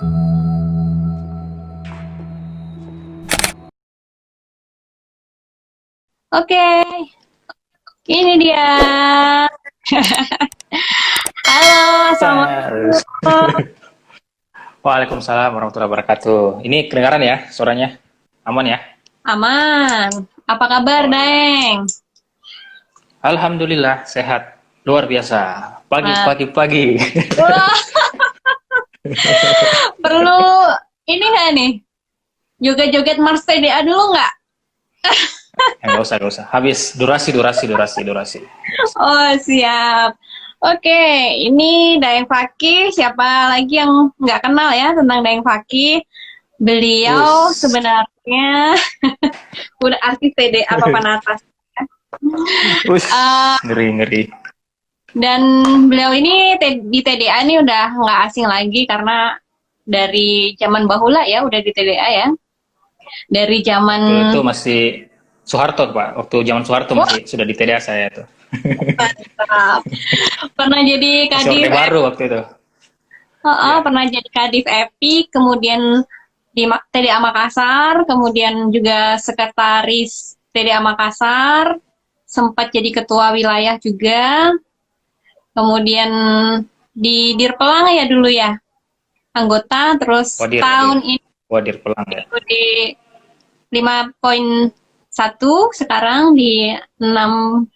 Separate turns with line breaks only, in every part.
Oke, ini dia. Halo,
Tes.
assalamualaikum.
Waalaikumsalam warahmatullahi wabarakatuh. Ini kedengaran ya suaranya? Aman ya?
Aman. Apa kabar,
Oh iya.
Daeng?
Alhamdulillah sehat. Luar biasa.
Nah,
Pagi.
wah, perlu ini nggak nih? Joget-joget Mars TDA dulu nggak?
Nggak usah. Habis durasi.
Oh, siap. Oke, ini Daeng Fakih. Siapa lagi yang nggak kenal ya tentang Daeng Fakih? Beliau
Us.
sebenarnya udah artis TDA papan atas.
Us.
Eh,
Ngeri.
dan beliau ini di TDA ini udah nggak asing lagi karena dari zaman bahula ya udah di TDA ya. Dari zaman
Waktu itu masih Soeharto, Pak. Waktu zaman Soeharto
wah,
masih sudah di TDA saya tuh.
mantap. Pernah jadi
Masih
Kadif
Orde Baru waktu itu. Iya.
Pernah jadi Kadif Epi, kemudian di TDA Makassar, kemudian juga sekretaris TDA Makassar, sempat jadi ketua wilayah juga, kemudian di Dirpelang ya dulu ya, anggota, terus
Wadir.
tahun ini
Wadir Pelang ya.
di 5.1, sekarang di 6.0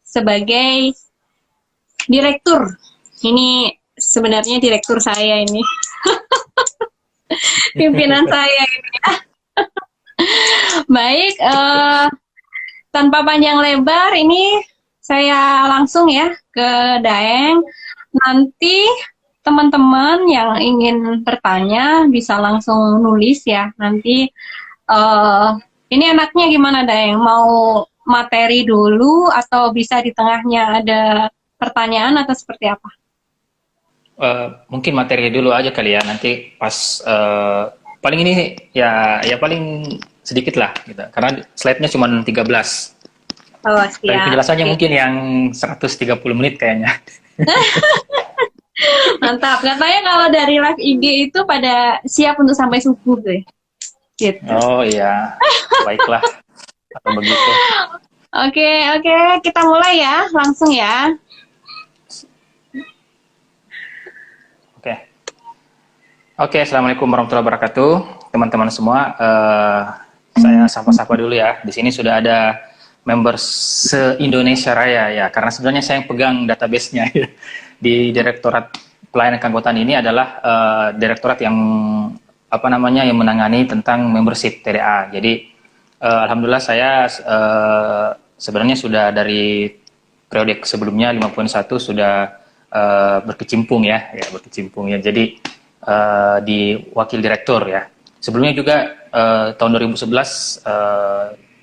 sebagai direktur. Ini sebenarnya direktur saya ini. Pimpinan saya ini. Baik, tanpa panjang lebar, ini saya langsung ya ke Daeng. Nanti teman-teman yang ingin bertanya bisa langsung nulis ya. Nanti eh ini enaknya gimana Daeng? Mau materi dulu atau bisa di tengahnya ada pertanyaan atau seperti apa?
Mungkin materi dulu aja kali ya, nanti pas paling ini ya paling sedikit lah gitu. Karena slide-nya cuma 13.
Oh,
Tapi
siap.
penjelasannya
Oke.
mungkin yang 130 menit kayaknya.
Mantap. Katanya kalau dari live IG itu pada siap untuk sampai subuh deh. Gitu.
Oh iya, baiklah kalau begitu.
Oke, oke, kita mulai ya, langsung ya.
Oke. Oke, Assalamualaikum warahmatullahi wabarakatuh. Teman-teman semua, saya sapa-sapa dulu ya. Di sini sudah ada member se-Indonesia Raya ya, karena sebenarnya saya yang pegang database-nya ya. Di Direktorat Pelayanan Keanggotaan ini adalah direktorat yang apa namanya yang menangani tentang membership TDA. Jadi alhamdulillah saya sebenarnya sudah dari periode sebelumnya 5.1 sudah berkecimpung ya. Jadi di wakil direktur ya. Sebelumnya juga tahun 2011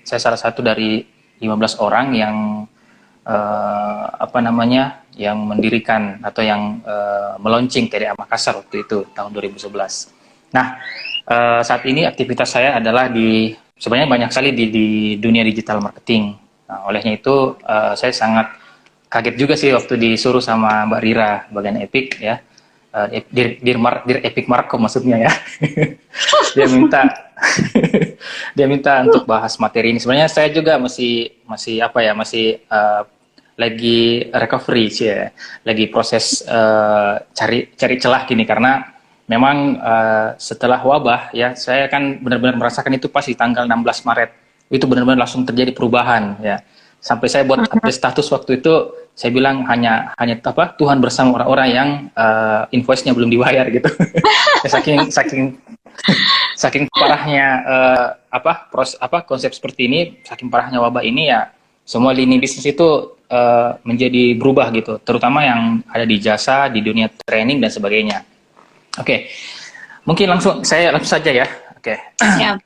saya salah satu dari 15 orang yang apa namanya yang mendirikan atau yang meluncing TDA Makassar waktu itu tahun 2011. Nah, saat ini aktivitas saya adalah sebenarnya banyak sekali di dunia digital marketing. Nah, olehnya itu saya sangat kaget juga sih waktu disuruh sama Mbak Rira bagian Epic ya. Dir Epic Markom maksudnya ya. Dia minta dia minta untuk bahas materi ini. Sebenarnya saya juga masih masih apa ya, masih lagi recovery sih ya. Lagi proses cari celah gini karena memang setelah wabah ya, saya kan benar-benar merasakan itu pas di tanggal 16 Maret. Itu benar-benar langsung terjadi perubahan ya. Sampai saya buat update status waktu itu, saya bilang hanya apa, Tuhan bersama orang-orang yang invoice-nya belum dibayar gitu. saking saking saking parahnya konsep seperti ini, saking parahnya wabah ini ya, semua lini bisnis itu menjadi berubah gitu, terutama yang ada di jasa, di dunia training dan sebagainya. Oke, mungkin saya langsung saja ya. Oke.
Siap.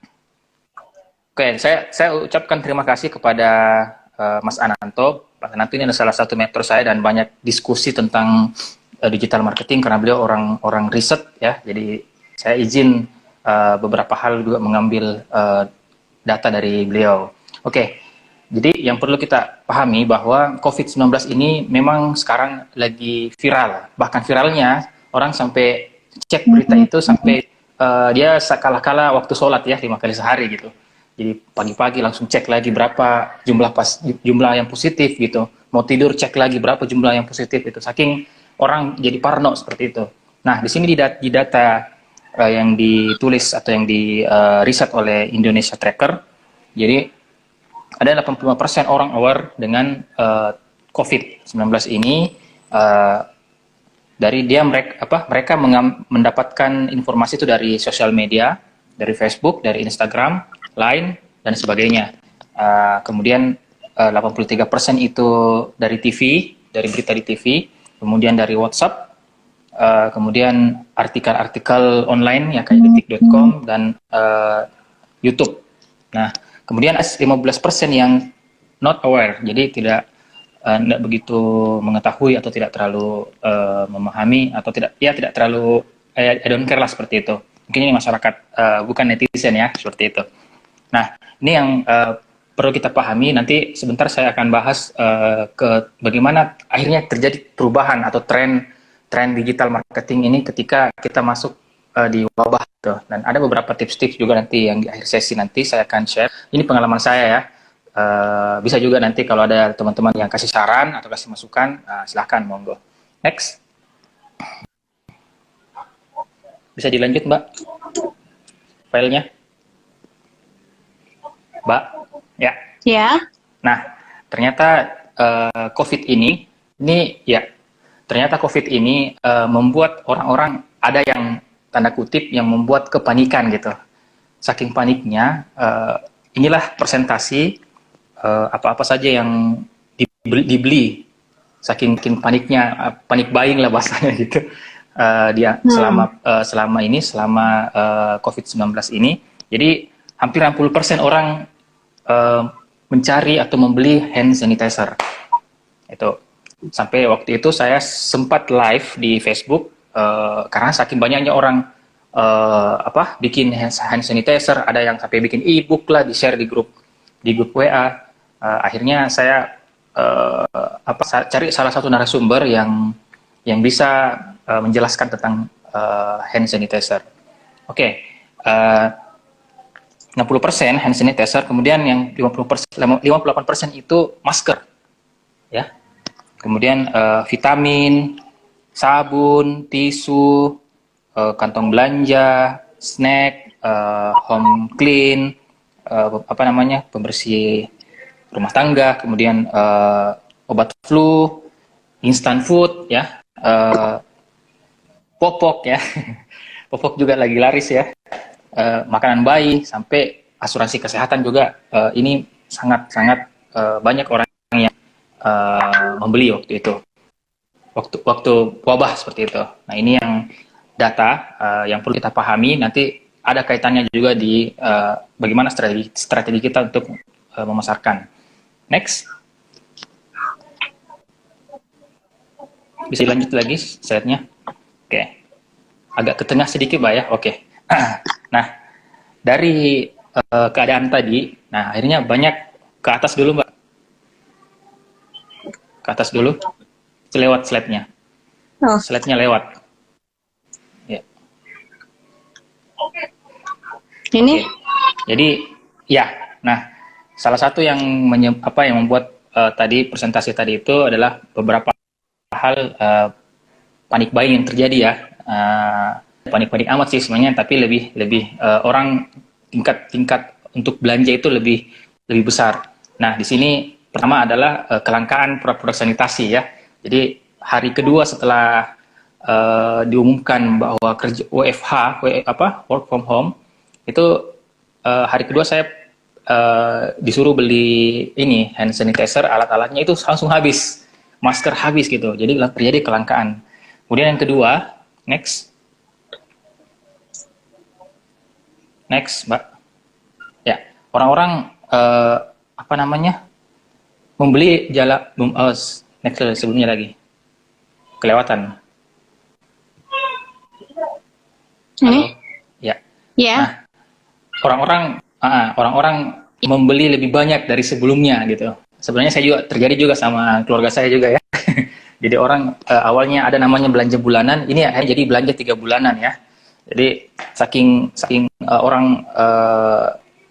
Oke, saya ucapkan terima kasih kepada Mas Ananto. Mas Ananto ini adalah salah satu mentor saya dan banyak diskusi tentang digital marketing karena beliau orang riset ya. Jadi saya izin beberapa hal juga mengambil data dari beliau. Oke, jadi yang perlu kita pahami bahwa COVID-19 ini memang sekarang lagi viral. Bahkan viralnya orang sampai cek berita itu sampai dia kala-kala waktu sholat ya 5 kali sehari gitu. Jadi pagi-pagi langsung cek lagi berapa jumlah yang positif gitu. Mau tidur cek lagi berapa jumlah yang positif itu. Saking orang jadi parno seperti itu. Nah di sini di data yang ditulis atau yang di riset oleh Indonesia Tracker, jadi ada 85% orang aware dengan COVID-19 ini dari mereka mendapatkan informasi itu dari sosial media, dari Facebook, dari Instagram, Line, dan sebagainya. Kemudian 83% itu dari TV, dari berita di TV, kemudian dari WhatsApp, kemudian artikel-artikel online ya kayak detik.com dan YouTube. Nah, kemudian 15% yang not aware, jadi tidak begitu mengetahui atau tidak terlalu memahami atau tidak terlalu I don't care lah seperti itu. Mungkin ini masyarakat bukan netizen ya seperti itu. Nah, ini yang perlu kita pahami. Nanti sebentar saya akan bahas ke bagaimana akhirnya terjadi perubahan atau tren digital marketing ini ketika kita masuk di wabah tuh. Dan ada beberapa tips-tips juga nanti yang di akhir sesi nanti saya akan share. Ini pengalaman saya ya. Bisa juga nanti kalau ada teman-teman yang kasih saran atau kasih masukan, silahkan monggo. Next. Bisa dilanjut Mbak filenya? Mbak? Ya.
Ya.
Nah, ternyata COVID ini ternyata COVID ini membuat orang-orang, ada yang tanda kutip yang membuat kepanikan gitu. Saking paniknya, inilah presentasi apa-apa saja yang dibeli. Saking paniknya, panik buying lah bahasanya gitu. Dia selama COVID-19 ini, jadi hampir 60% orang mencari atau membeli hand sanitizer. Itu sampai waktu itu saya sempat live di Facebook karena saking banyaknya orang bikin hand sanitizer, ada yang sampai bikin e-book lah, di share di grup WA. Akhirnya saya cari salah satu narasumber yang bisa menjelaskan tentang hand sanitizer. Oke. 60% hand sanitizer, kemudian yang 58% itu masker, ya. Kemudian vitamin, sabun, tisu, kantong belanja, snack, home clean, pembersih rumah tangga, kemudian obat flu, instant food, ya, popok ya, popok juga lagi laris ya. Makanan bayi sampai asuransi kesehatan juga ini sangat banyak orang yang membeli waktu itu, waktu wabah seperti itu. Nah ini yang data yang perlu kita pahami. Nanti ada kaitannya juga di bagaimana strategi kita untuk memasarkan. Next, bisa lanjut lagi slide-nya. Oke, agak ke tengah sedikit Mbak ya. Oke. Nah, dari keadaan tadi, nah akhirnya banyak ke atas dulu Mbak. Ke atas dulu. Lewat slide-nya.
Oh.
Slide-nya lewat. Ya.
Ini?
Oke. Jadi, ya. Nah, salah satu yang membuat tadi presentasi tadi itu adalah beberapa hal panik buying yang terjadi ya. Panik-panik amat sih sebenarnya, tapi lebih orang tingkat untuk belanja itu lebih besar. Nah, di sini pertama adalah kelangkaan produk sanitasi ya. Jadi hari kedua setelah diumumkan bahwa kerja WFH, work from home, itu hari kedua saya disuruh beli ini hand sanitizer, alat-alatnya itu langsung habis, masker habis gitu. Jadi terjadi kelangkaan. Kemudian yang kedua, next, Mbak. Ya, orang-orang membeli next sebelumnya lagi. Kelewatan.
Ini?
Ya.
Ya.
Nah, orang-orang membeli lebih banyak dari sebelumnya gitu. Sebenarnya saya juga terjadi juga sama keluarga saya juga ya. Jadi orang awalnya ada namanya belanja bulanan, ini akhirnya jadi belanja 3 bulanan ya. Jadi saking saking orang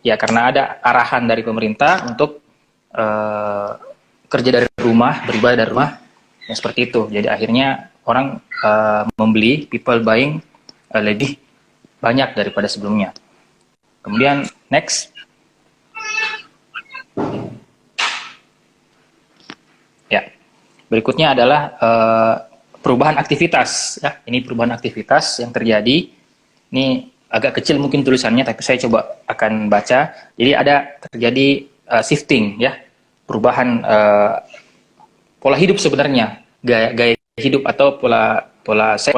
ya karena ada arahan dari pemerintah untuk kerja dari rumah, beribadah dari rumah, ya seperti itu. Jadi akhirnya orang membeli, people buying lebih banyak daripada sebelumnya. Kemudian next, ya berikutnya adalah perubahan aktivitas. Ya, ini perubahan aktivitas yang terjadi. Ini agak kecil mungkin tulisannya, tapi saya coba akan baca. Jadi ada terjadi shifting, ya, perubahan pola hidup sebenarnya, gaya hidup atau pola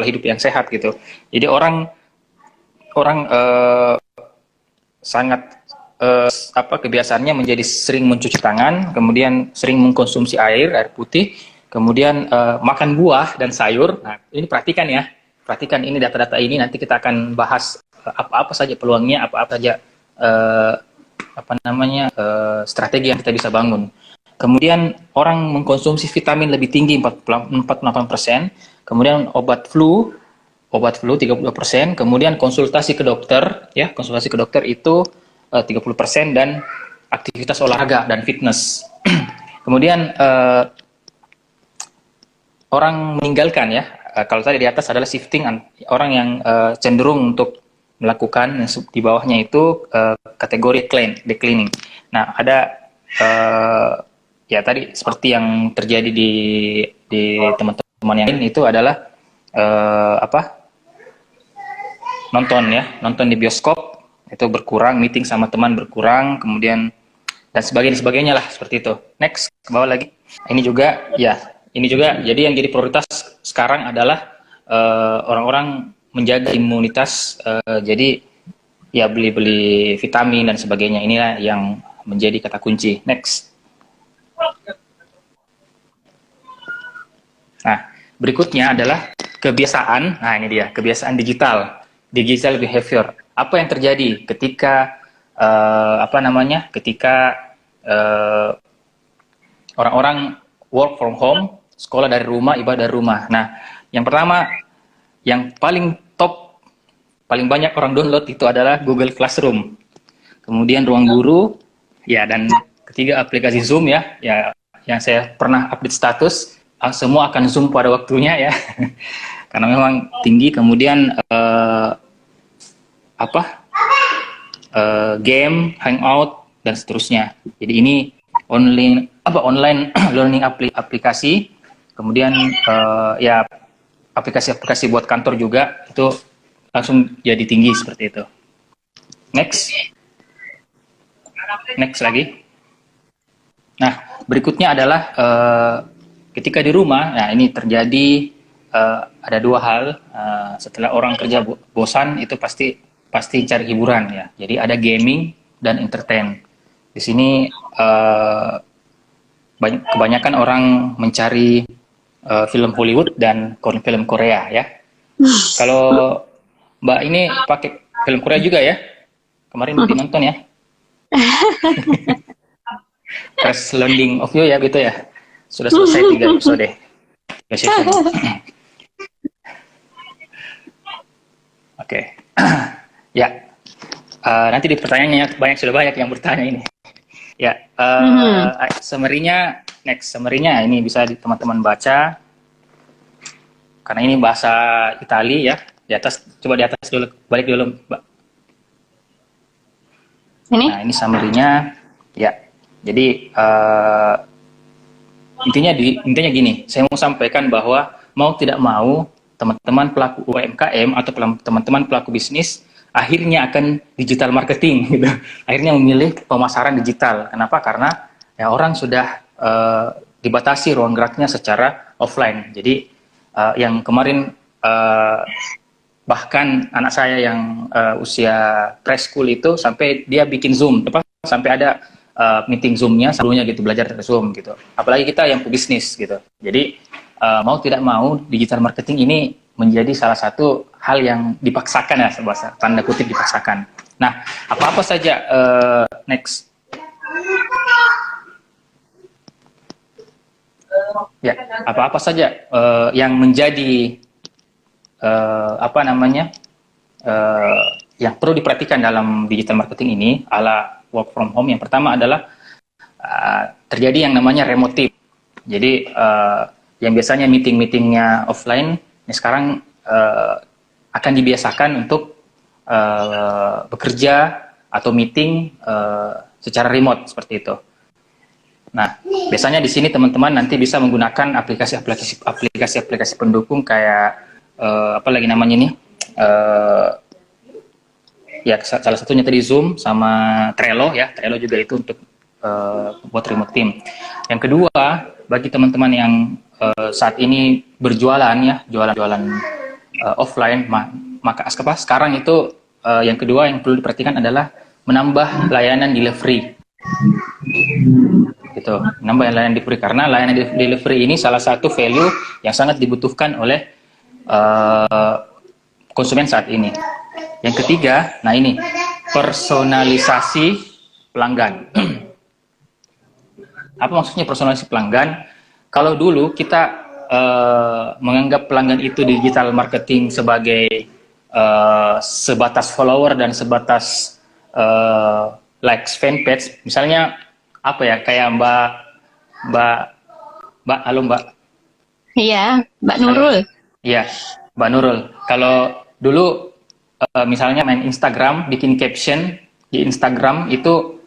hidup yang sehat gitu. Jadi orang sangat kebiasaannya menjadi sering mencuci tangan, kemudian sering mengkonsumsi air putih, kemudian makan buah dan sayur. Nah, ini perhatikan ya, perhatikan ini data-data ini, nanti kita akan bahas apa-apa saja peluangnya, apa-apa saja strategi yang kita bisa bangun. Kemudian orang mengkonsumsi vitamin lebih tinggi 48%, kemudian obat flu 32%, kemudian konsultasi ke dokter, ya, konsultasi ke dokter itu 30%, dan aktivitas olahraga dan fitness. Kemudian orang meninggalkan, ya, kalau tadi di atas adalah shifting, orang yang cenderung untuk melakukan, di bawahnya itu kategori declining. Nah, ada ya tadi seperti yang terjadi di teman-teman yang ini, itu adalah nonton di bioskop itu berkurang, meeting sama teman berkurang, kemudian dan sebagainya lah, seperti itu. Next, ke bawah lagi. Ini juga jadi yang jadi prioritas sekarang adalah orang-orang menjaga imunitas, jadi ya beli vitamin dan sebagainya. Inilah yang menjadi kata kunci. Next. Nah, berikutnya adalah kebiasaan. Nah, ini dia, kebiasaan digital behavior. Apa yang terjadi ketika orang-orang work from home, sekolah dari rumah, ibadah dari rumah. Nah, yang pertama, yang paling top, paling banyak orang download itu adalah Google Classroom. Kemudian Ruang Guru, ya, dan ketiga aplikasi Zoom, ya, yang saya pernah update status, semua akan Zoom pada waktunya, ya, karena memang tinggi. Kemudian game, hangout, dan seterusnya. Jadi ini online learning aplikasi. Kemudian ya aplikasi-aplikasi buat kantor juga itu langsung jadi tinggi seperti itu. Next lagi. Nah, berikutnya adalah ketika di rumah. Nah, ini terjadi ada dua hal. Setelah orang kerja bosan, itu pasti cari hiburan, ya. Jadi ada gaming dan entertain. Di sini kebanyakan orang mencari film Hollywood dan film Korea, ya. Kalau Mbak ini pakai film Korea juga, ya? Kemarin nonton, ya? Crash Landing of You, ya, gitu ya. Sudah selesai 3 episode. 3 session. Oke. Ya, nanti di pertanyaannya sudah banyak yang bertanya ini. Ya, summary-nya ini bisa teman-teman baca, karena ini bahasa Itali, ya. Coba di atas dulu, balik dulu, Mbak.
Ini?
Nah, ini summary-nya, ya. Jadi intinya gini, saya mau sampaikan bahwa mau tidak mau teman-teman pelaku UMKM atau teman-teman pelaku bisnis akhirnya akan digital marketing, gitu. Akhirnya memilih pemasaran digital. Kenapa? Karena ya orang sudah dibatasi ruang geraknya secara offline. Jadi yang kemarin bahkan anak saya yang usia preschool itu sampai dia bikin Zoom, sampai ada meeting Zoom-nya sebelumnya gitu, belajar dari Zoom gitu. Apalagi kita yang pebisnis gitu. Jadi mau tidak mau digital marketing ini menjadi salah satu hal yang dipaksakan, ya, sebahasa tanda kutip dipaksakan. Nah, apa-apa saja next. Ya, apa-apa saja yang menjadi apa namanya yang perlu diperhatikan dalam digital marketing ini ala work from home. Yang pertama adalah terjadi yang namanya remote team. Jadi yang biasanya meeting-meetingnya offline, ini sekarang akan dibiasakan untuk bekerja atau meeting secara remote seperti itu. Nah, biasanya di sini teman-teman nanti bisa menggunakan aplikasi pendukung kayak apa lagi namanya nih? Ya salah satunya tadi Zoom sama Trello ya. Trello juga itu untuk buat remote team. Yang kedua, bagi teman-teman yang saat ini berjualan ya, jualan offline, maka sekarang itu yang kedua yang perlu diperhatikan adalah menambah layanan delivery. Gitu, menambah layanan delivery karena layanan delivery ini salah satu value yang sangat dibutuhkan oleh konsumen saat ini. Yang ketiga, nah ini personalisasi pelanggan. Apa maksudnya personalisasi pelanggan? Kalau dulu kita menganggap pelanggan itu digital marketing sebagai sebatas follower dan sebatas likes fanpage, misalnya apa ya, kayak halo Mbak.
Iya, Mbak Nurul.
Iya, Mbak Nurul. Kalau dulu misalnya main Instagram, bikin caption di Instagram itu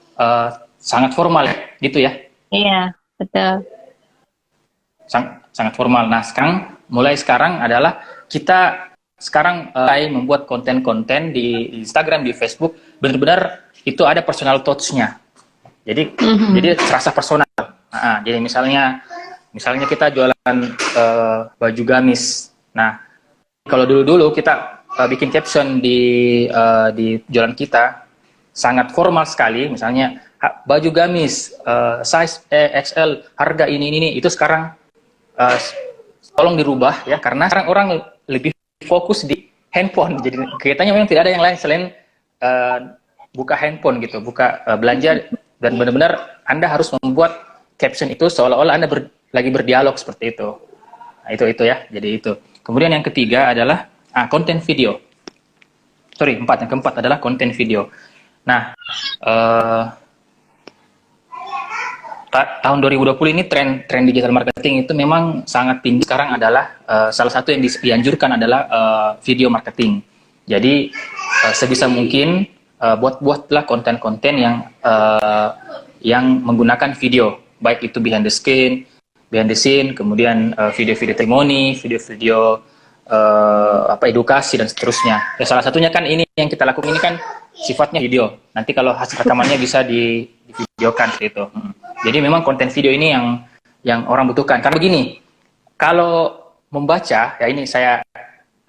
sangat formal gitu ya.
Iya, betul.
Sangat formal. Nah, mulai sekarang adalah kita sekarang mulai membuat konten-konten di Instagram, di Facebook, benar-benar itu ada personal touch-nya. Jadi terasa personal. Jadi misalnya kita jualan baju gamis. Nah, kalau dulu kita bikin caption di jualan kita sangat formal sekali. Misalnya baju gamis size XL, harga ini. Itu sekarang tolong dirubah ya, karena sekarang orang lebih fokus di handphone. Jadi kelihatannya memang tidak ada yang lain selain buka handphone gitu, buka belanja. Dan benar-benar Anda harus membuat caption itu seolah-olah Anda lagi berdialog seperti itu. Nah, itu ya. Jadi itu. Kemudian yang ketiga adalah konten video. Yang keempat adalah konten video. Nah, tahun 2020 ini tren digital marketing itu memang sangat tinggi. Sekarang adalah salah satu yang dianjurkan adalah video marketing. Jadi sebisa mungkin buatlah konten-konten yang menggunakan video, baik itu behind the scene, kemudian video-video testimoni, video-video edukasi dan seterusnya. Ya, salah satunya kan ini yang kita lakukan ini kan sifatnya video. Nanti kalau hasil rekamannya bisa divideokan seperti itu. Jadi memang konten video ini yang orang butuhkan. Karena begini, kalau membaca, ya ini saya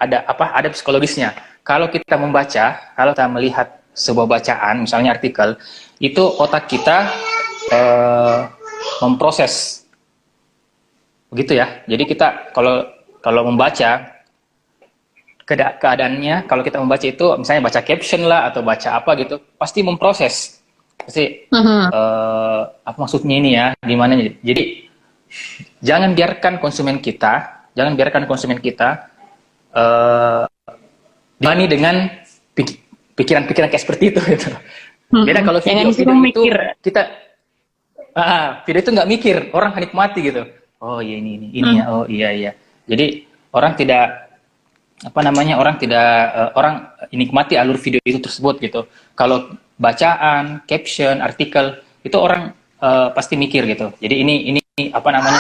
ada psikologisnya. Kalau kita membaca, kalau kita melihat sebuah bacaan, misalnya artikel, itu otak kita memproses, begitu ya. Jadi kita kalau membaca keadaannya, kalau kita membaca itu, misalnya baca caption lah atau baca apa gitu, pasti memproses, pasti apa maksudnya ini ya, gimana. Jadi jangan biarkan konsumen kita dimani dengan pikiran-pikiran kayak seperti itu gitu. Beda kalau video itu kita video itu nggak mikir, orang nikmati gitu. Oh iya ini ya, oh iya. Jadi orang nikmati alur video itu tersebut gitu. Kalau bacaan, caption, artikel itu orang pasti mikir gitu. Jadi ini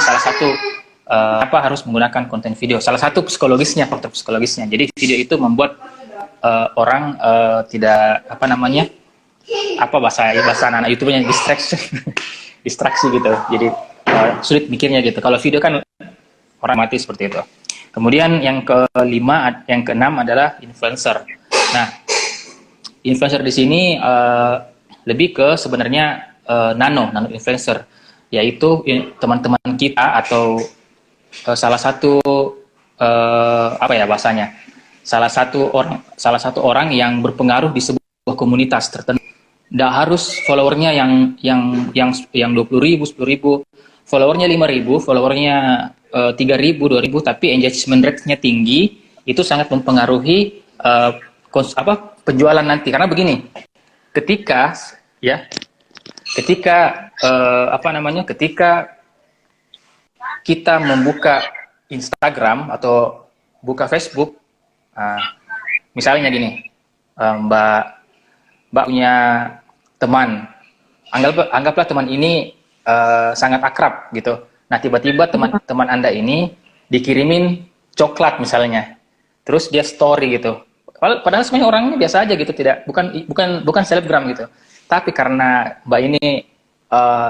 salah satu harus menggunakan konten video. Salah satu faktor psikologisnya. Jadi video itu membuat orang tidak bahasa anak YouTube-nya distraksi gitu. Jadi sulit mikirnya gitu. Kalau video kan orang mati seperti itu. Kemudian yang keenam adalah influencer. Nah, influencer di sini lebih ke sebenarnya nano influencer, yaitu teman-teman kita atau salah satu salah satu orang yang berpengaruh di sebuah komunitas tertentu. Nggak harus followernya yang 20.000, 10.000. followernya 5.000, followernya 3.000, 2.000, tapi engagement rate-nya tinggi, itu sangat mempengaruhi penjualan nanti. Karena begini, ketika ya, ketika kita membuka Instagram atau buka Facebook, misalnya gini, Mbak punya teman, anggaplah teman ini sangat akrab gitu. Nah, tiba-tiba teman Anda ini dikirimin coklat misalnya, terus dia story gitu. Padahal sebenarnya orangnya biasa aja gitu, bukan selebgram gitu. Tapi karena Mbak ini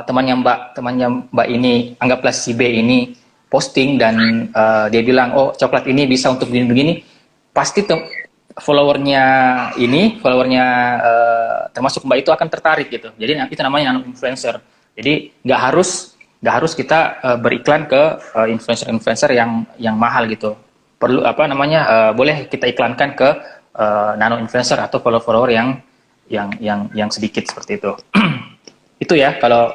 temannya Mbak ini, anggaplah si B ini posting dan dia bilang, oh coklat ini bisa untuk begini-begini, pasti followernya termasuk Mbak itu akan tertarik gitu. Jadi itu namanya nano influencer. Jadi nggak harus kita beriklan ke influencer-influencer yang mahal gitu. Perlu boleh kita iklankan ke nano influencer atau follower yang sedikit seperti itu. Itu ya kalau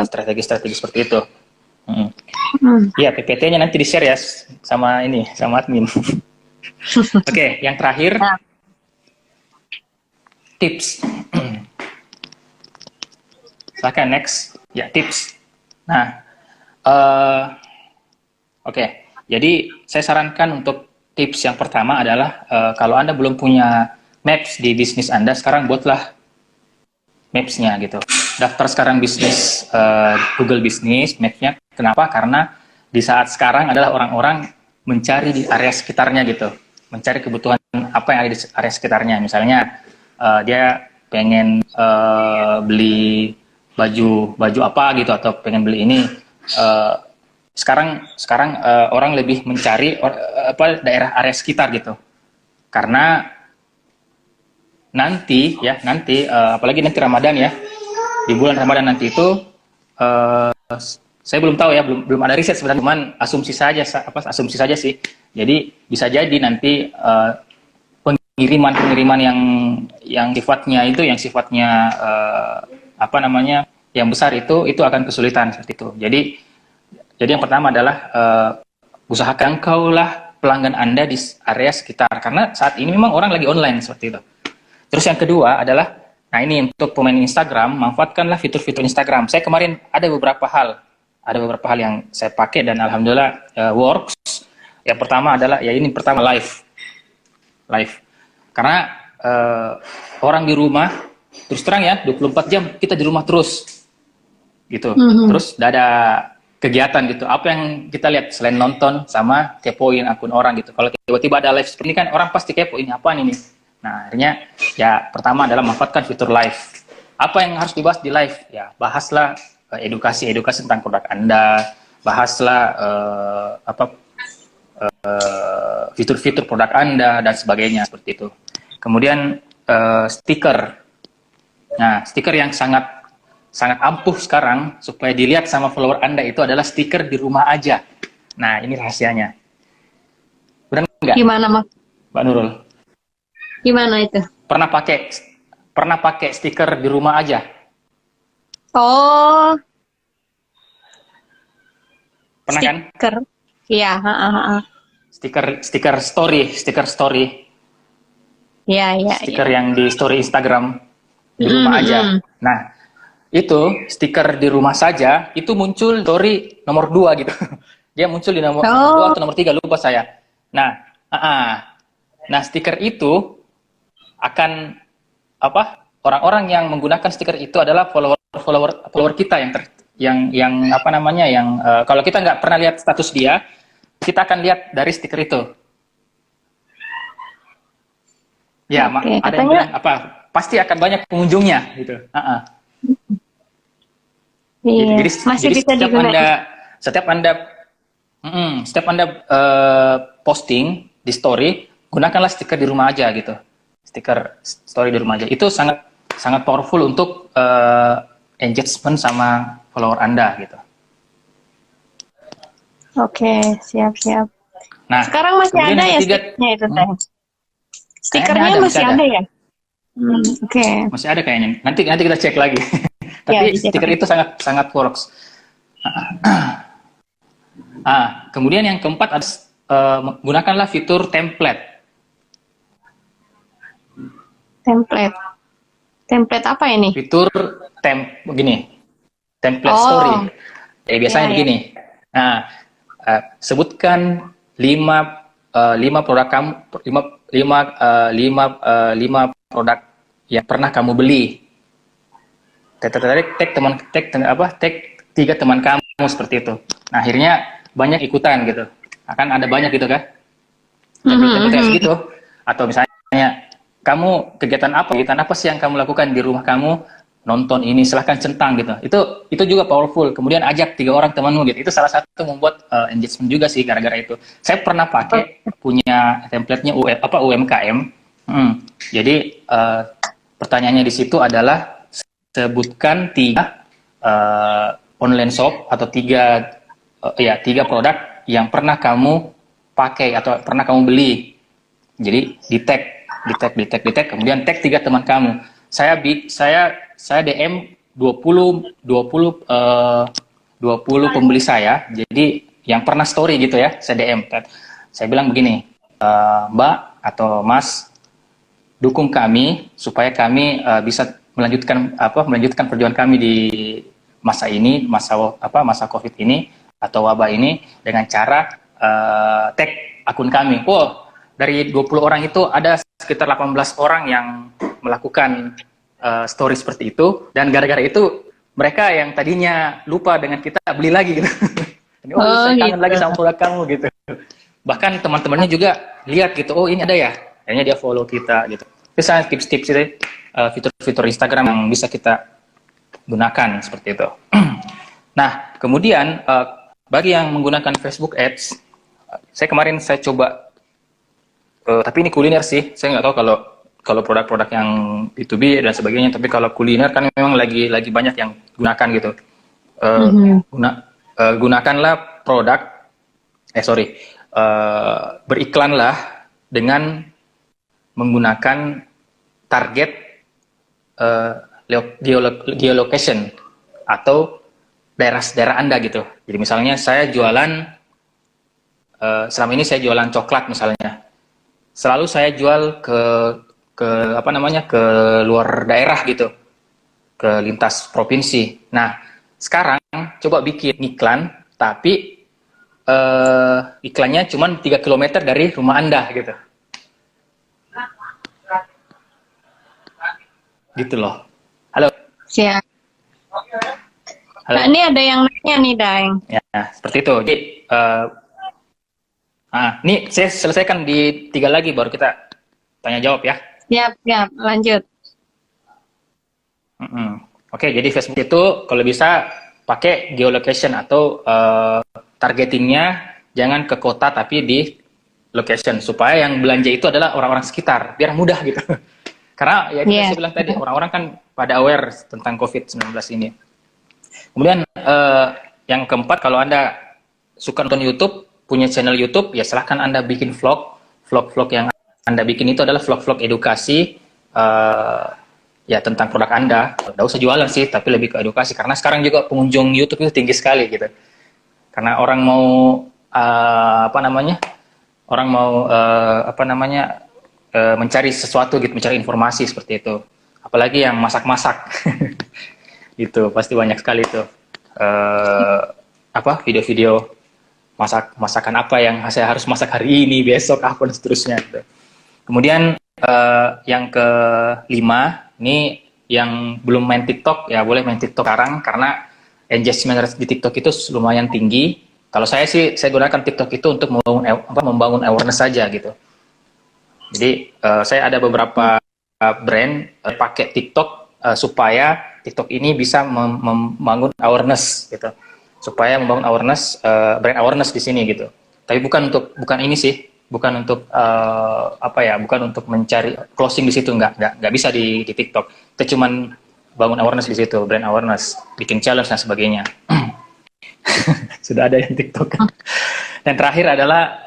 strategi-strategi seperti itu. Iya, PPT-nya nanti di-share ya sama admin. Oke, yang terakhir tips. Silakan next. Ya, tips. Nah, oke. Jadi saya sarankan untuk tips yang pertama adalah kalau Anda belum punya maps di bisnis Anda, sekarang buatlah maps-nya gitu. Daftar sekarang bisnis Google Business Maps-nya. Kenapa? Karena di saat sekarang adalah orang-orang mencari di area sekitarnya gitu, mencari kebutuhan apa yang ada di area sekitarnya. Misalnya dia pengen beli baju apa gitu, atau pengen beli ini. Sekarang orang lebih mencari daerah area sekitar gitu, karena nanti apalagi nanti Ramadan ya, di bulan Ramadan nanti itu saya belum tahu ya, belum ada riset sebenarnya, cuman asumsi saja sih. Jadi bisa jadi nanti pengiriman yang sifatnya yang besar itu akan kesulitan seperti itu. Jadi yang pertama adalah usahakan kaulah pelanggan Anda di area sekitar, karena saat ini memang orang lagi online seperti itu. Terus yang kedua adalah, nah ini untuk pemain Instagram, manfaatkanlah fitur-fitur Instagram. Saya kemarin ada beberapa hal yang saya pakai dan alhamdulillah works. Yang pertama adalah live. Karena orang di rumah, terus terang ya, 24 jam kita di rumah terus gitu. Terus tidak ada kegiatan gitu. Apa yang kita lihat selain nonton sama kepoin akun orang gitu. Kalau tiba-tiba ada live seperti ini kan, orang pasti kepo, ini apaan ini. Nah, akhirnya ya pertama adalah manfaatkan fitur live. Apa yang harus dibahas di live? Ya, bahaslah edukasi tentang produk Anda, bahaslah fitur-fitur produk Anda dan sebagainya seperti itu. Kemudian stiker. Nah, stiker yang sangat ampuh sekarang supaya dilihat sama follower Anda itu adalah stiker di rumah aja. Nah, ini rahasianya. Benar nggak?
Gimana, Mas?
Mbak Nurul?
Gimana itu?
Pernah pakai stiker di rumah aja?
Oh.
Pernah kan?
Stiker. Iya,
Stiker story.
Iya.
Stiker yang di story Instagram di rumah aja. Nah, itu stiker di rumah saja itu muncul story nomor 2 gitu. Dia muncul di nomor 2 atau nomor 3, lupa saya. Nah, stiker itu akan orang-orang yang menggunakan stiker itu adalah follower kita yang kalau kita nggak pernah lihat status dia, kita akan lihat dari stiker itu. Ya, ada yang bilang pasti akan banyak pengunjungnya gitu.
Iya, masih bisa digunakan.
Setiap Anda posting di story, gunakanlah stiker di rumah aja gitu. Stiker story di rumah aja. Itu sangat powerful untuk engagement sama follower Anda gitu.
Oke, siap.
Nah,
sekarang masih ada ya stikernya itu teh? Stikernya masih ada ya? Oke.
Masih ada kayaknya. Nanti kita cek lagi. Tapi stiker itu sangat works. Kemudian yang keempat ada gunakanlah fitur template.
Template. Template apa ini?
Fitur begini, template story.
Oh,
Biasanya
ya, ya.
begini. Nah, sebutkan lima produk kamu, lima produk yang pernah kamu beli. Tag tiga teman kamu seperti itu. Nah, akhirnya banyak ikutan gitu. Akan ada banyak gitu kan? Template segitu. Atau misalnya kamu kegiatan apa sih yang kamu lakukan di rumah kamu? Nonton ini, silahkan centang gitu. Itu juga powerful. Kemudian ajak 3 orang temanmu gitu. Itu salah satu membuat engagement juga sih gara-gara itu. Saya pernah pakai punya template-nya UMKM. Jadi pertanyaannya di situ adalah sebutkan 3 online shop atau 3 produk yang pernah kamu pakai atau pernah kamu beli. Jadi di tag, kemudian tag 3 teman kamu. Saya DM 20 pembeli saya. Jadi yang pernah story gitu ya, saya DM. Saya bilang begini, Mbak atau Mas, dukung kami supaya kami bisa melanjutkan perjuangan kami di masa ini, masa Covid ini atau wabah ini dengan cara tag akun kami. Dari 20 orang itu ada sekitar 18 orang yang melakukan story seperti itu, dan gara-gara itu mereka yang tadinya lupa dengan kita beli lagi gitu. Saya kangen
gitu.
lagi sama produk kamu gitu. Bahkan teman-temannya juga lihat gitu, oh ini ada ya, akhirnya dia follow kita gitu. Itu saya tips-tips itu, fitur-fitur Instagram yang bisa kita gunakan seperti itu. Nah, kemudian bagi yang menggunakan Facebook Ads, saya kemarin coba, tapi ini kuliner sih, saya nggak tahu kalau produk-produk yang B2B dan sebagainya, tapi kalau kuliner kan memang lagi banyak yang gunakan gitu. Gunakanlah beriklanlah dengan menggunakan target geolocation atau daerah Anda gitu. Jadi misalnya saya jualan, selama ini saya jualan coklat misalnya, selalu saya jual ke luar daerah gitu, ke lintas provinsi. Nah, sekarang coba bikin iklan, tapi iklannya cuma 3 km dari rumah Anda gitu. Gitu loh. Halo.
Siap.
Halo.
Nah, ini ada yang nanya nih, Daeng.
Ya, seperti itu. Jadi, ini saya selesaikan di 3 lagi, baru kita tanya jawab ya.
Siap, lanjut.
Oke, jadi Facebook itu kalau bisa pakai geolocation atau targetingnya jangan ke kota tapi di location, supaya yang belanja itu adalah orang-orang sekitar, biar mudah gitu. Karena ya kita saya bilang tadi, orang-orang kan pada aware tentang COVID-19 ini. Kemudian yang keempat, kalau Anda suka nonton YouTube, punya channel YouTube, ya silahkan Anda bikin vlog yang Anda bikin itu adalah vlog-vlog edukasi ya tentang produk Anda. Nggak usah jualan sih, tapi lebih ke edukasi, karena sekarang juga pengunjung YouTube itu tinggi sekali gitu. Karena orang mau mencari sesuatu gitu, mencari informasi seperti itu. Apalagi yang masak-masak. Gitu, pasti banyak sekali tuh video-video masakan apa yang saya harus masak hari ini, besok apa dan seterusnya gitu. Kemudian yang kelima, ini yang belum main TikTok ya boleh main TikTok sekarang, karena engagement di TikTok itu lumayan tinggi. Kalau saya gunakan TikTok itu untuk membangun awareness saja gitu. Jadi saya ada beberapa brand pakai TikTok supaya TikTok ini bisa membangun awareness gitu. Supaya membangun awareness, brand awareness di sini gitu. Tapi bukan untuk mencari closing di situ, nggak bisa di TikTok. Kita cuman bangun awareness di situ, brand awareness, bikin challenge dan sebagainya. Sudah ada yang TikTok. Dan terakhir adalah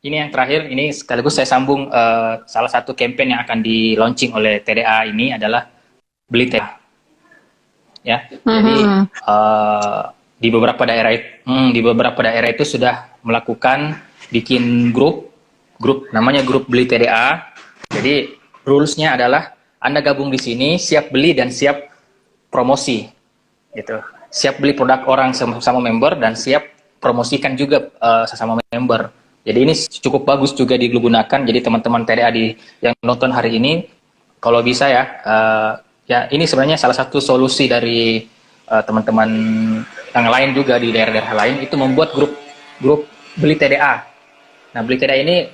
ini sekaligus saya sambung salah satu campaign yang akan di launching oleh TDA ini adalah beli TDA. ya. Jadi di beberapa daerah itu sudah melakukan bikin grup namanya grup beli TDA. Jadi rules-nya adalah Anda gabung di sini siap beli dan siap promosi gitu. Siap beli produk orang sama member dan siap promosikan juga sesama member. Jadi ini cukup bagus juga digunakan. Jadi teman-teman TDA yang nonton hari ini, kalau bisa ya, ya ini sebenarnya salah satu solusi dari teman-teman yang lain juga di daerah-daerah lain itu membuat grup beli TDA. Nah, beli TDA ini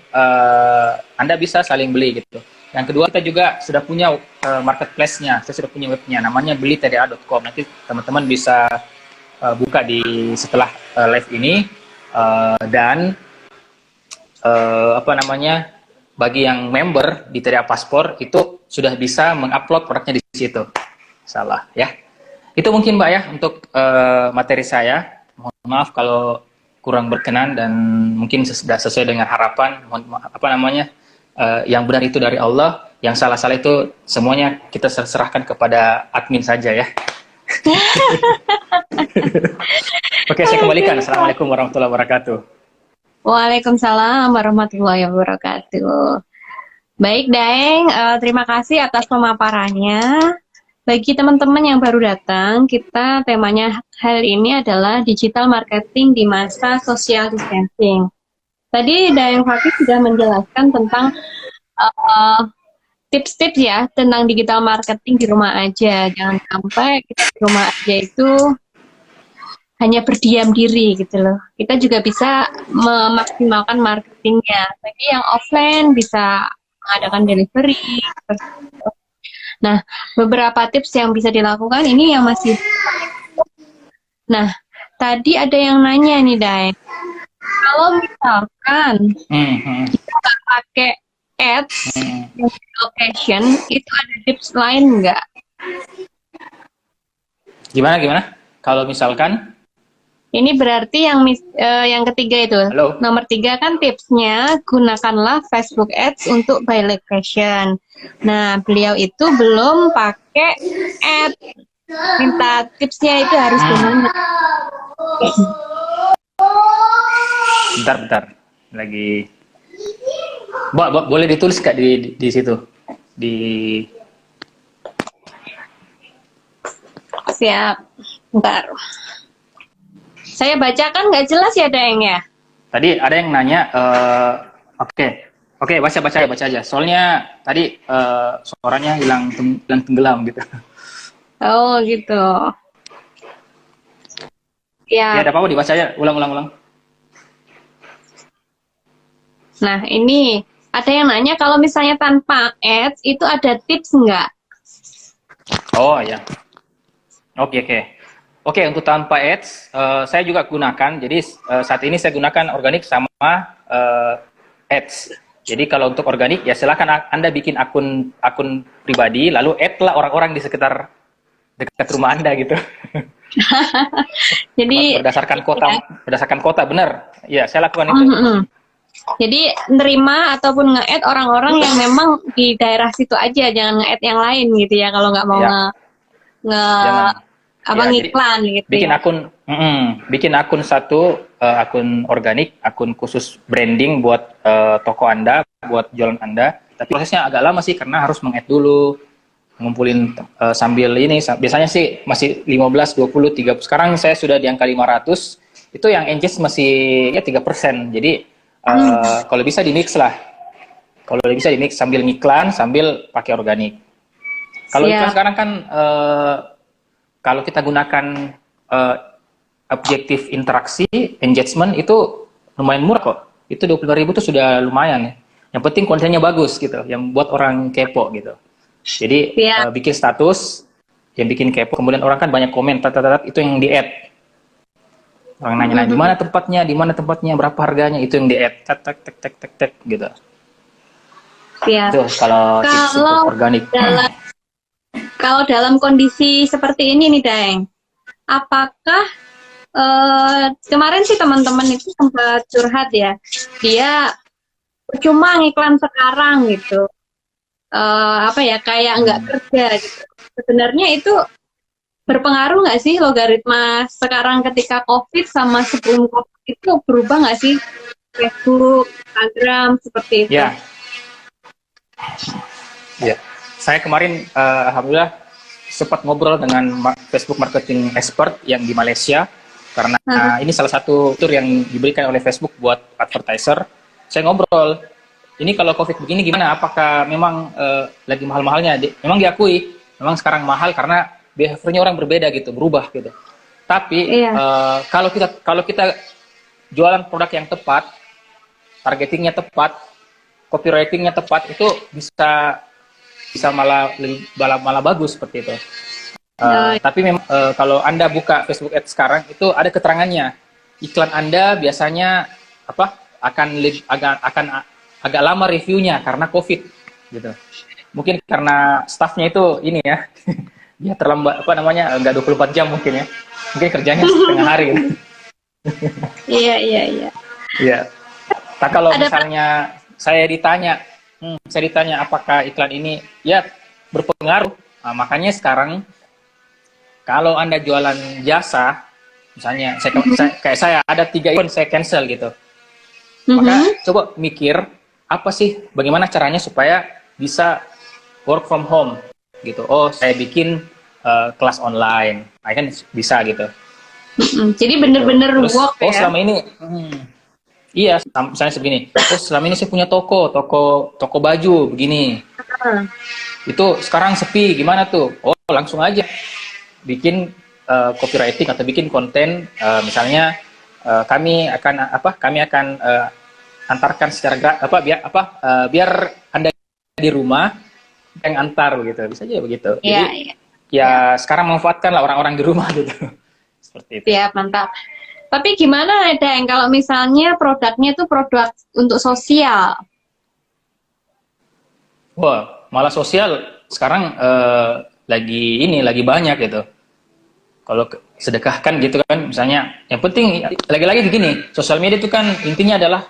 Anda bisa saling beli gitu. Yang kedua, kita juga sudah punya marketplace-nya. Saya sudah punya webnya, namanya belitda.com. Nanti teman-teman bisa buka setelah live ini dan bagi yang member di TDA Paspor itu sudah bisa mengupload produknya di situ. Salah ya. Itu mungkin Mbak ya untuk materi saya. Mohon maaf kalau kurang berkenan dan mungkin sudah sesuai dengan harapan. Yang benar itu dari Allah, yang salah-salah itu semuanya kita serahkan kepada admin saja ya. Oke, saya kembalikan. Assalamualaikum warahmatullahi wabarakatuh.
Waalaikumsalam warahmatullahi wabarakatuh. Baik, Daeng, terima kasih atas pemaparannya. Bagi teman-teman yang baru datang, temanya hari ini adalah digital marketing di masa social distancing. Tadi Daeng Fakih sudah menjelaskan tentang tips-tips ya tentang digital marketing di rumah aja. Jangan sampai kita di rumah aja itu hanya berdiam diri gitu loh. Kita juga bisa memaksimalkan marketingnya. Bagi yang offline bisa mengadakan delivery. Nah, beberapa tips yang bisa dilakukan ini yang masih. Nah, tadi ada yang nanya nih, Daeng. Kalau misalkan kita nggak pakai ads, location, itu ada tips lain nggak?
Gimana? Kalau misalkan?
Ini berarti yang ketiga itu.
Halo?
Nomor 3 kan tipsnya, gunakanlah Facebook Ads untuk by location. Nah, beliau itu belum pakai ads. Minta tipsnya itu harus gimana?
Bentar. Lagi. Boleh ditulis Kak di situ.
Siap. Bentar. Saya bacakan nggak jelas ya, Daeng ya?
Tadi ada yang nanya, Oke, baca aja. Soalnya tadi suaranya hilang tenggelam gitu.
Oh, gitu. Ya,
ada apa-apa dibaca aja, ulang.
Nah, ini ada yang nanya kalau misalnya tanpa ads itu ada tips nggak?
Oh ya, oke, untuk tanpa ads saya juga gunakan. Jadi saat ini saya gunakan organik sama ads. Jadi kalau untuk organik ya silakan Anda bikin akun pribadi, lalu add lah orang-orang di sekitar dekat rumah Anda gitu.
Jadi
berdasarkan kota benar. Ya, saya lakukan itu.
Jadi nerima ataupun nge-add orang-orang yang memang di daerah situ aja, jangan nge-add yang lain gitu ya kalau nggak mau ngiklan gitu.
Bikin akun satu, akun organik, akun khusus branding buat toko Anda, buat jualan Anda. Tapi prosesnya agak lama sih karena harus meng-add dulu, ngumpulin sambil ini. Biasanya sih masih 15, 20, 30. Sekarang saya sudah di angka 500. Itu yang engage masih ya 3%. Jadi kalau bisa dimix lah. Kalau bisa dimix sambil ngiklan, sambil pakai organik. Kalau iklan sekarang kan kalau kita gunakan objektif interaksi, engagement itu lumayan murah kok. Itu 25.000 itu sudah lumayan ya. Yang penting kontennya bagus gitu, yang buat orang kepo gitu. Jadi bikin status, yang bikin kepo, kemudian orang kan banyak komen, itu yang di-add. Orang nanya di mana tempatnya, berapa harganya, itu yang di-add, tek gitu.
Itu
kalau tips untuk organik.
Kalau dalam kondisi seperti ini nih, Daeng, apakah kemarin sih teman-teman itu sempat curhat ya, dia cuma ngiklan sekarang gitu, kayak nggak kerja gitu. Sebenarnya itu berpengaruh nggak sih logaritma sekarang ketika COVID sama sebelum COVID itu berubah nggak sih? Facebook, Instagram, seperti itu.
Ya, ya. Saya kemarin alhamdulillah sempat ngobrol dengan Facebook marketing expert yang di Malaysia karena ini salah satu fitur yang diberikan oleh Facebook buat advertiser. Saya ngobrol, ini kalau COVID begini gimana? Apakah memang lagi mahal-mahalnya? Memang diakui, memang sekarang mahal karena behaviornya orang berbeda gitu, berubah gitu. Tapi kalau kita jualan produk yang tepat, targetingnya tepat, copywritingnya tepat, itu bisa malah bagus seperti itu. Tapi memang kalau Anda buka Facebook Ads sekarang itu ada keterangannya. Iklan Anda biasanya akan agak lama reviewnya karena COVID gitu. Mungkin karena staffnya itu ini ya, dia terlambat nggak 24 jam mungkin ya. Mungkin kerjanya setengah hari. Gitu.
Iya.
Iya. Nah, kalau misalnya saya ditanya apakah iklan ini ya berpengaruh. Nah, makanya sekarang kalau Anda jualan jasa, misalnya kayak saya ada 3 iklan saya cancel gitu. Maka coba mikir apa sih, bagaimana caranya supaya bisa work from home gitu. Oh, saya bikin kelas online, nah, kan bisa gitu.
Jadi bener-bener work ya.
Oh selama ini, iya, misalnya segini. Oh selama ini saya punya toko baju begini. Itu sekarang sepi, gimana tuh? Oh langsung aja bikin copywriting atau bikin konten, misalnya kami akan antarkan secara biar Anda di rumah yang antar begitu, bisa aja begitu. Jadi sekarang manfaatkanlah orang-orang di rumah gitu. Seperti itu.
Ya, mantap. Tapi gimana Deng kalau misalnya produknya itu produk untuk sosial?
Wah, malah sosial sekarang lagi banyak gitu. Kalau sedekahkan gitu kan, misalnya, yang penting lagi-lagi begini, sosial media itu kan intinya adalah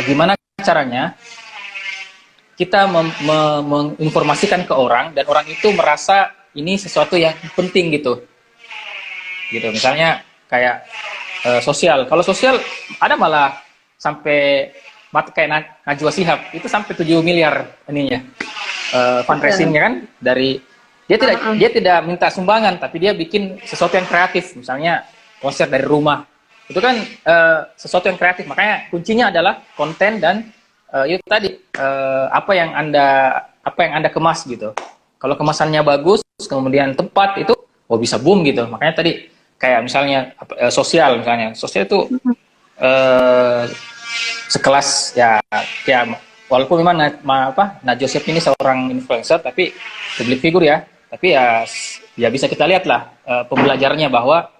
gimana caranya kita menginformasikan ke orang dan orang itu merasa ini sesuatu yang penting gitu. Misalnya kayak sosial. Kalau sosial ada malah sampai kayak Najwa Shihab itu sampai 7 miliar ininya fundraisingnya kan, dari dia tidak minta sumbangan tapi dia bikin sesuatu yang kreatif, misalnya konser dari rumah. Itu kan sesuatu yang kreatif, makanya kuncinya adalah konten dan itu tadi apa yang Anda kemas gitu. Kalau kemasannya bagus kemudian tepat, itu bisa boom gitu. Makanya tadi kayak misalnya sosial itu sekelas ya walaupun memang Najwa Shihab ini seorang influencer tapi public figure ya, tapi ya bisa kita lihatlah pembelajarannya bahwa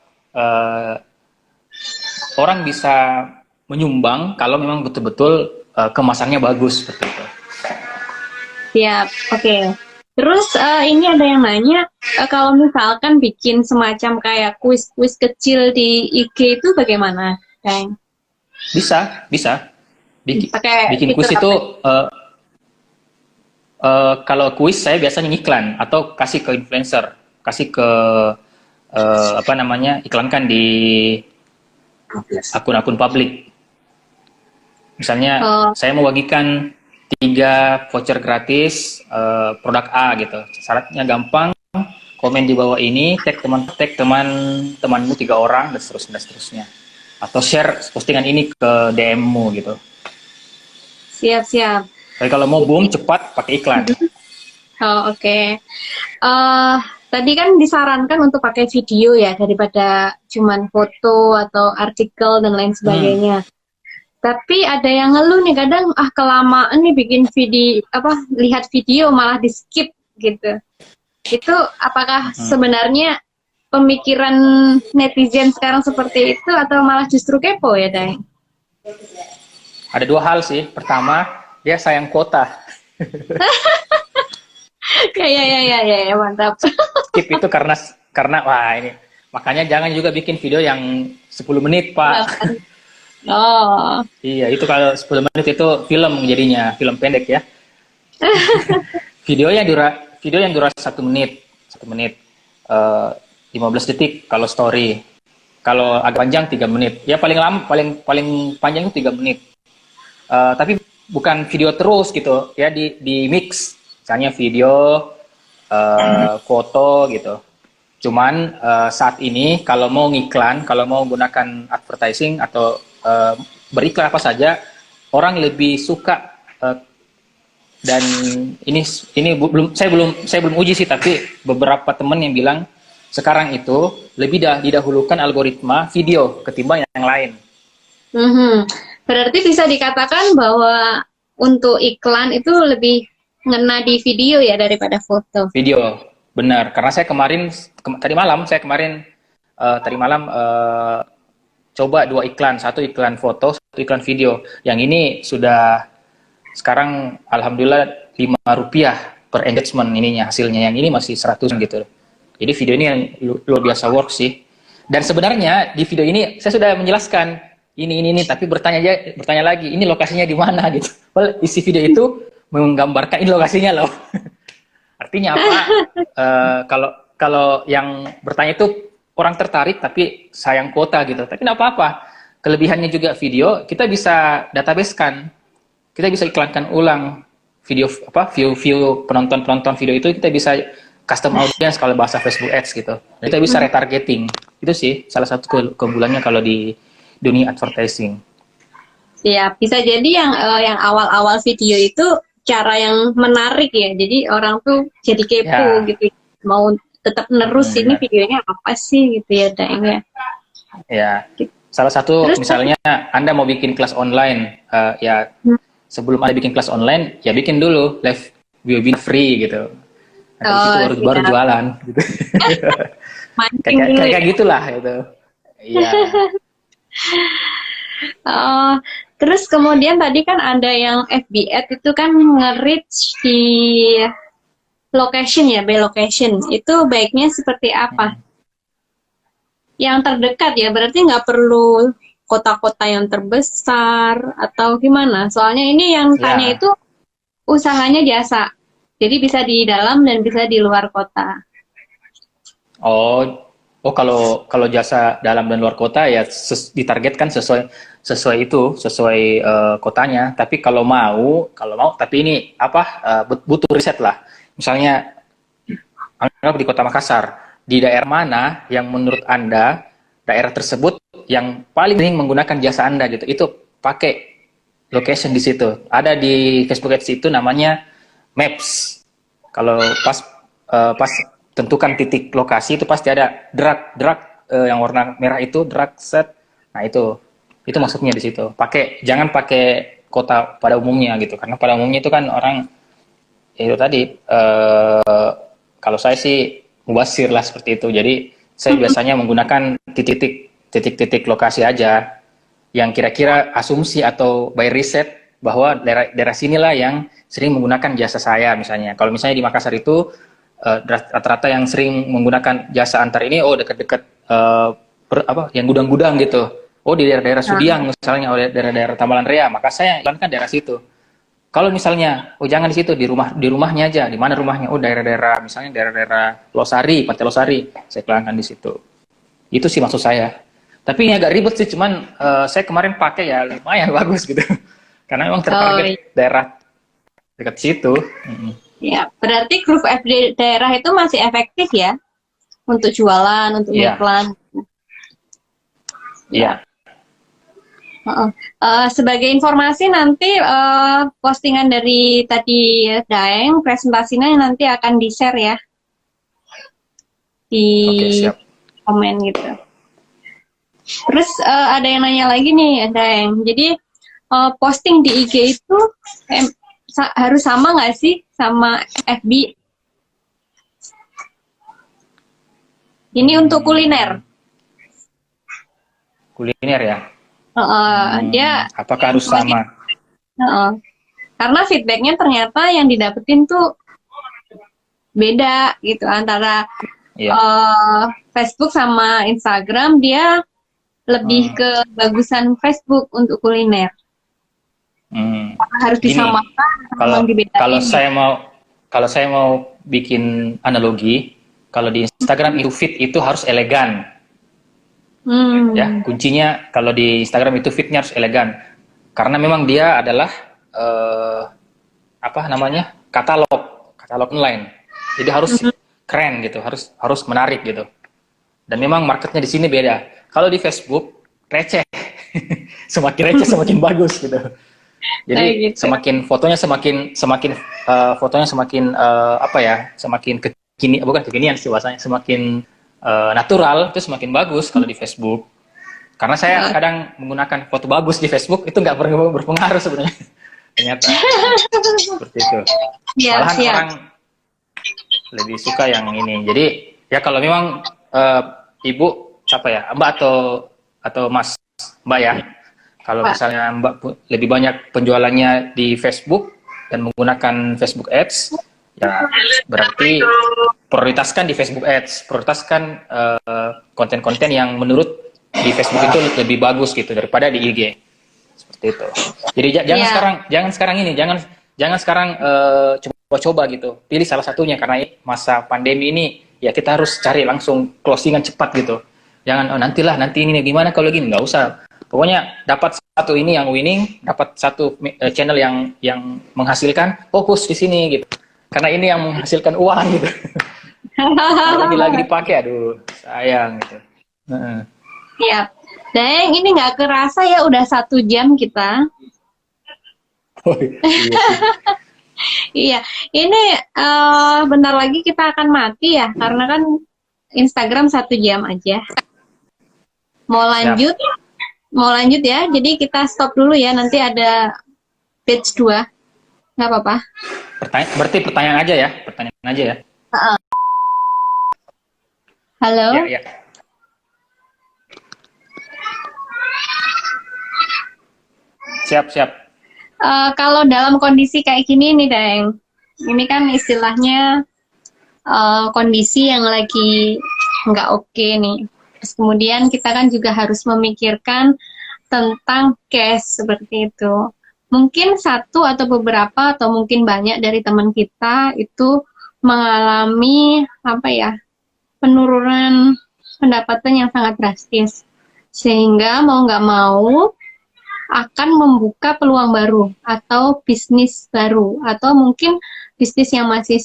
orang bisa menyumbang kalau memang betul-betul kemasannya bagus seperti itu.
Siap, oke. Terus ini ada yang nanya, kalau misalkan bikin semacam kayak kuis-kuis kecil di IG itu bagaimana, Kang?
Bisa. Bikin kuis itu kalau kuis saya biasanya ngiklan atau kasih ke influencer, kasih ke iklankan di akun-akun publik. Misalnya saya mau bagikan 3 voucher gratis produk A gitu. Syaratnya gampang, komen di bawah ini, tag temanmu 3 orang dan seterusnya. Atau share postingan ini ke DM-mu gitu.
Siap.
Tapi kalau mau boom cepat pakai iklan.
Oh, oke. Tadi kan disarankan untuk pakai video ya daripada cuman foto atau artikel dan lain sebagainya. Tapi ada yang ngeluh nih kadang kelamaan nih bikin video lihat video malah di skip gitu. Itu apakah sebenarnya pemikiran netizen sekarang seperti itu atau malah justru kepo ya, Dai?
Ada 2 hal sih. Pertama, dia sayang kuota.
Ya, mantap.
Skip itu karena wah ini. Makanya jangan juga bikin video yang 10 menit, Pak.
Oh.
Iya, itu kalau 10 menit itu film jadinya, film pendek ya. Video yang durasi 1 menit. 15 detik kalau story. Kalau agak panjang 3 menit. Ya paling lama paling panjang itu 3 menit. Tapi bukan video terus gitu ya, di mix. Misalnya video, foto gitu. Cuman saat ini kalau mau ngiklan, kalau mau gunakan advertising atau beriklan apa saja, orang lebih suka dan ini belum saya belum uji sih, tapi beberapa teman yang bilang sekarang itu lebih didahulukan algoritma video ketimbang yang lain.
Berarti bisa dikatakan bahwa untuk iklan itu lebih ngena di video ya daripada foto.
Video, benar. Karena saya tadi malam coba 2 iklan, 1 iklan foto, 1 iklan video. Yang ini sudah sekarang alhamdulillah Rp5 per engagement ininya hasilnya. Yang ini masih 100 gitu. Jadi video ini yang luar biasa work sih. Dan sebenarnya di video ini saya sudah menjelaskan ini tapi bertanya lagi, ini lokasinya di mana gitu. Well, isi video itu menggambarkan ini lokasinya loh. Artinya apa? Kalau yang bertanya itu orang tertarik tapi sayang kuota gitu. Tapi tidak apa-apa. Kelebihannya juga video, kita bisa database-kan. Kita bisa iklankan ulang view penonton video itu, kita bisa custom audience kalau bahasa Facebook Ads gitu. Dan kita bisa retargeting. Itu sih salah satu keunggulannya kalau di dunia advertising.
Ya, bisa jadi yang awal-awal video itu cara yang menarik ya. Jadi orang tuh jadi kepo gitu. Mau tetap nerus ini videonya apa sih gitu ya, Daeng ya.
Ya. Salah satu terus, misalnya Anda mau bikin kelas online, sebelum Anda bikin kelas online, ya bikin dulu live webinar free gitu. Nah, itu baru jualan gitu. kayak gitulah gitu. Iya.
Terus kemudian tadi kan ada yang FB Ad itu kan nge-reach di location ya, by location. Itu baiknya seperti apa? Yang terdekat ya, berarti nggak perlu kota-kota yang terbesar atau gimana? Soalnya ini yang tanya itu usahanya jasa. Jadi bisa di dalam dan bisa di luar kota.
Oh, kalau jasa dalam dan luar kota ya ditargetkan sesuai kotanya. Tapi kalau mau tapi ini butuh riset lah. Misalnya anggap di Kota Makassar, di daerah mana yang menurut Anda daerah tersebut yang paling sering menggunakan jasa Anda gitu. Itu pakai location di situ. Ada di Facebook Ads itu namanya Maps. Kalau pas tentukan titik lokasi itu pasti ada drag yang warna merah itu drag set. Nah, itu maksudnya di situ. Jangan pakai kota pada umumnya gitu. Karena pada umumnya itu kan orang itu tadi kalau saya sih mubasir lah seperti itu. Jadi saya biasanya menggunakan titik-titik lokasi aja yang kira-kira asumsi atau by riset bahwa daerah sinilah yang sering menggunakan jasa saya misalnya. Kalau misalnya di Makassar itu rata-rata yang sering menggunakan jasa antar ini dekat-dekat yang gudang-gudang gitu. Di daerah-daerah Sudiang misalnya, daerah-daerah Tambalan Rea, maka saya iklankan daerah situ. Kalau misalnya jangan di situ, di rumahnya aja. Di mana rumahnya? Daerah-daerah misalnya daerah-daerah Losari, Pantai Losari, saya iklankan di situ. Itu sih maksud saya. Tapi ini agak ribet sih, cuman saya kemarin pakai ya lumayan bagus gitu. Karena memang tertarget daerah dekat situ.
Ya, berarti grup FB daerah itu masih efektif ya untuk jualan, untuk iklan.
Iya.
Sebagai informasi nanti postingan dari tadi Daeng presentasinya nanti akan di-share ya di komen gitu. Terus ada yang nanya lagi nih Daeng. Jadi posting di IG itu harus sama nggak sih sama FB? Ini untuk kuliner.
Kuliner ya?
Dia
apakah harus sama?
Karena feedbacknya ternyata yang didapetin tuh beda gitu antara Facebook sama Instagram. Dia lebih ke bagusan Facebook untuk kuliner. Harus disamakan.
Kalau saya mau bikin analogi, Kalau di Instagram itu feed itu harus elegan. Ya, kuncinya kalau di Instagram itu feed-nya harus elegan. Karena memang dia adalah apa namanya? katalog online. Jadi harus keren gitu, harus menarik gitu. Dan memang marketnya di sini beda. Kalau di Facebook receh, semakin receh semakin bagus gitu. Jadi
gitu.
semakin fotonya semakin apa ya, semakin bukan kekinian sih bahasanya, semakin natural itu semakin bagus kalau di Facebook. Karena saya kadang menggunakan foto bagus di Facebook itu nggak berpengaruh sebenarnya. Ternyata seperti itu. Malahan orang lebih suka yang ini. Jadi ya kalau memang ibu siapa ya, Mbak atau Mas, Mbak ya. Kalau misalnya Mbak lebih banyak penjualannya di Facebook dan menggunakan Facebook Ads, ya berarti prioritaskan di Facebook Ads, prioritaskan konten-konten yang menurut di Facebook itu lebih bagus gitu daripada di IG. Seperti itu. Jadi jangan sekarang coba-coba gitu. Pilih salah satunya karena masa pandemi ini ya kita harus cari langsung closingan cepat gitu. Jangan nanti ini gimana kalau gini, nggak usah. Pokoknya dapat satu ini yang winning, dapat satu channel yang menghasilkan, fokus di sini gitu. Karena ini yang menghasilkan uang gitu. Kalau ini lagi dipakai, aduh sayang gitu.
Iya. Deng, ini nggak kerasa ya udah 1 jam kita.
Oh, iya sih.
Iya, ini bentar lagi kita akan mati ya, karena kan Instagram 1 jam aja. Mau lanjut? Siap. Mau lanjut ya, jadi kita stop dulu ya, nanti ada page 2. Nggak apa-apa.
Berarti pertanyaan aja ya?
Halo?
Ya. Siap.
Kalau dalam kondisi kayak gini nih, Deng, ini kan istilahnya kondisi yang lagi nggak oke nih. Terus kemudian kita kan juga harus memikirkan tentang cash seperti itu. Mungkin satu atau beberapa atau mungkin banyak dari teman kita itu mengalami penurunan pendapatan yang sangat drastis, sehingga mau nggak mau akan membuka peluang baru atau bisnis baru atau mungkin bisnis yang masih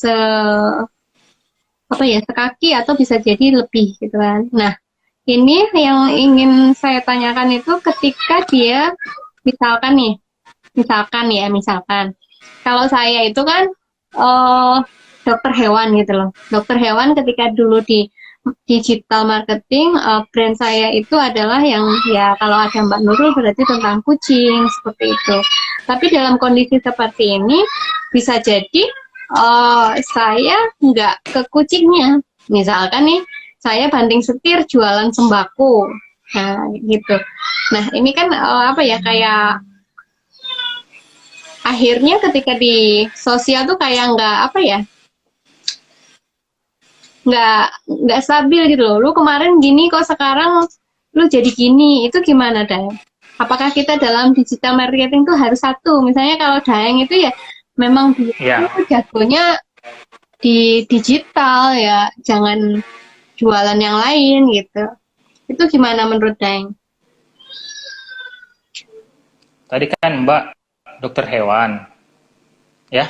sekaki atau bisa jadi lebih gitu kan. Nah, ini yang ingin saya tanyakan itu ketika dia misalkan kalau saya itu kan dokter hewan gitu loh. Dokter hewan ketika dulu di digital marketing, brand saya itu adalah yang ya kalau ada Mbak Nurul berarti tentang kucing seperti itu. Tapi dalam kondisi seperti ini bisa jadi saya nggak ke kucingnya. Misalkan nih saya banting setir jualan sembako, nah gitu. Nah ini kan kayak akhirnya ketika di sosial tuh kayak nggak stabil gitu loh. Lu kemarin gini kok sekarang lu jadi gini, itu gimana Daeng? Apakah kita dalam digital marketing tuh harus satu? Misalnya kalau Daeng itu ya memang jagonya di digital ya, jangan jualan yang lain gitu. Itu gimana menurut Daeng?
Tadi kan Mbak dokter hewan, ya,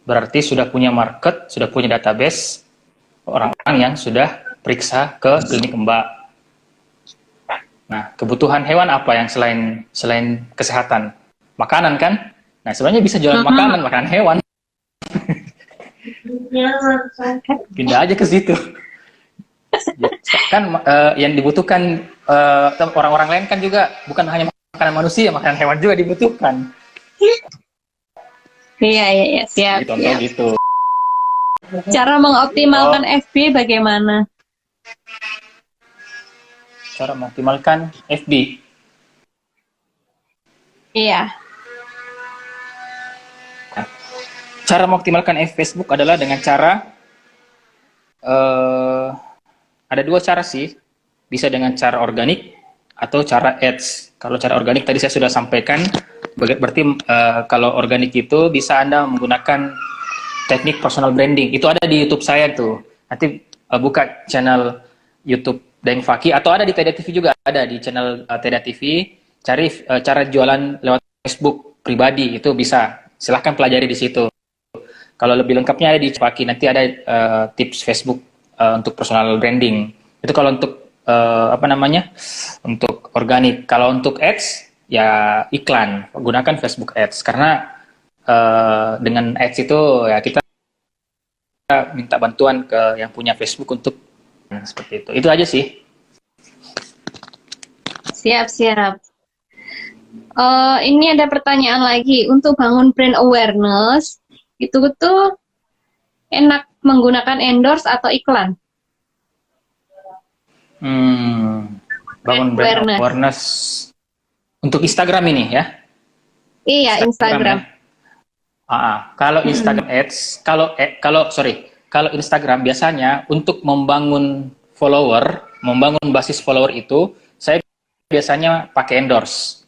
berarti sudah punya market, sudah punya database orang-orang yang sudah periksa ke klinik Mbak. Nah, kebutuhan hewan apa yang selain kesehatan? Makanan kan? Nah, sebenarnya bisa jualan makanan hewan. Pindah aja ke situ. Kan yang dibutuhkan orang-orang lain kan juga bukan hanya makanan manusia, makanan hewan juga dibutuhkan.
Iya, siap.
Contoh gitu.
Cara mengoptimalkan FB bagaimana?
Cara mengoptimalkan FB?
Iya.
Nah, cara mengoptimalkan Facebook adalah dengan cara ada 2 cara sih. Bisa dengan cara organik atau cara ads. Kalau cara organik tadi saya sudah sampaikan, berarti kalau organik itu bisa Anda menggunakan teknik personal branding. Itu ada di YouTube saya tuh. Nanti buka channel YouTube Daeng Fakih, atau ada di Teda TV juga, ada di channel Teda TV, cari cara jualan lewat Facebook pribadi, itu bisa. Silahkan pelajari di situ. Kalau lebih lengkapnya ada di Fakih, nanti ada tips Facebook untuk personal branding. Itu kalau untuk untuk organik. Kalau untuk ads, ya iklan, gunakan Facebook Ads, karena dengan ads itu ya kita minta bantuan ke yang punya Facebook untuk seperti itu. Itu aja sih.
Siap. Ini ada pertanyaan lagi. Untuk bangun brand awareness, itu tuh enak menggunakan endorse atau iklan?
Bangun brand awareness untuk Instagram ini ya?
Iya, Instagram.
Kalau Instagram Ads, kalau Instagram biasanya untuk membangun membangun basis follower itu, saya biasanya pakai endorse.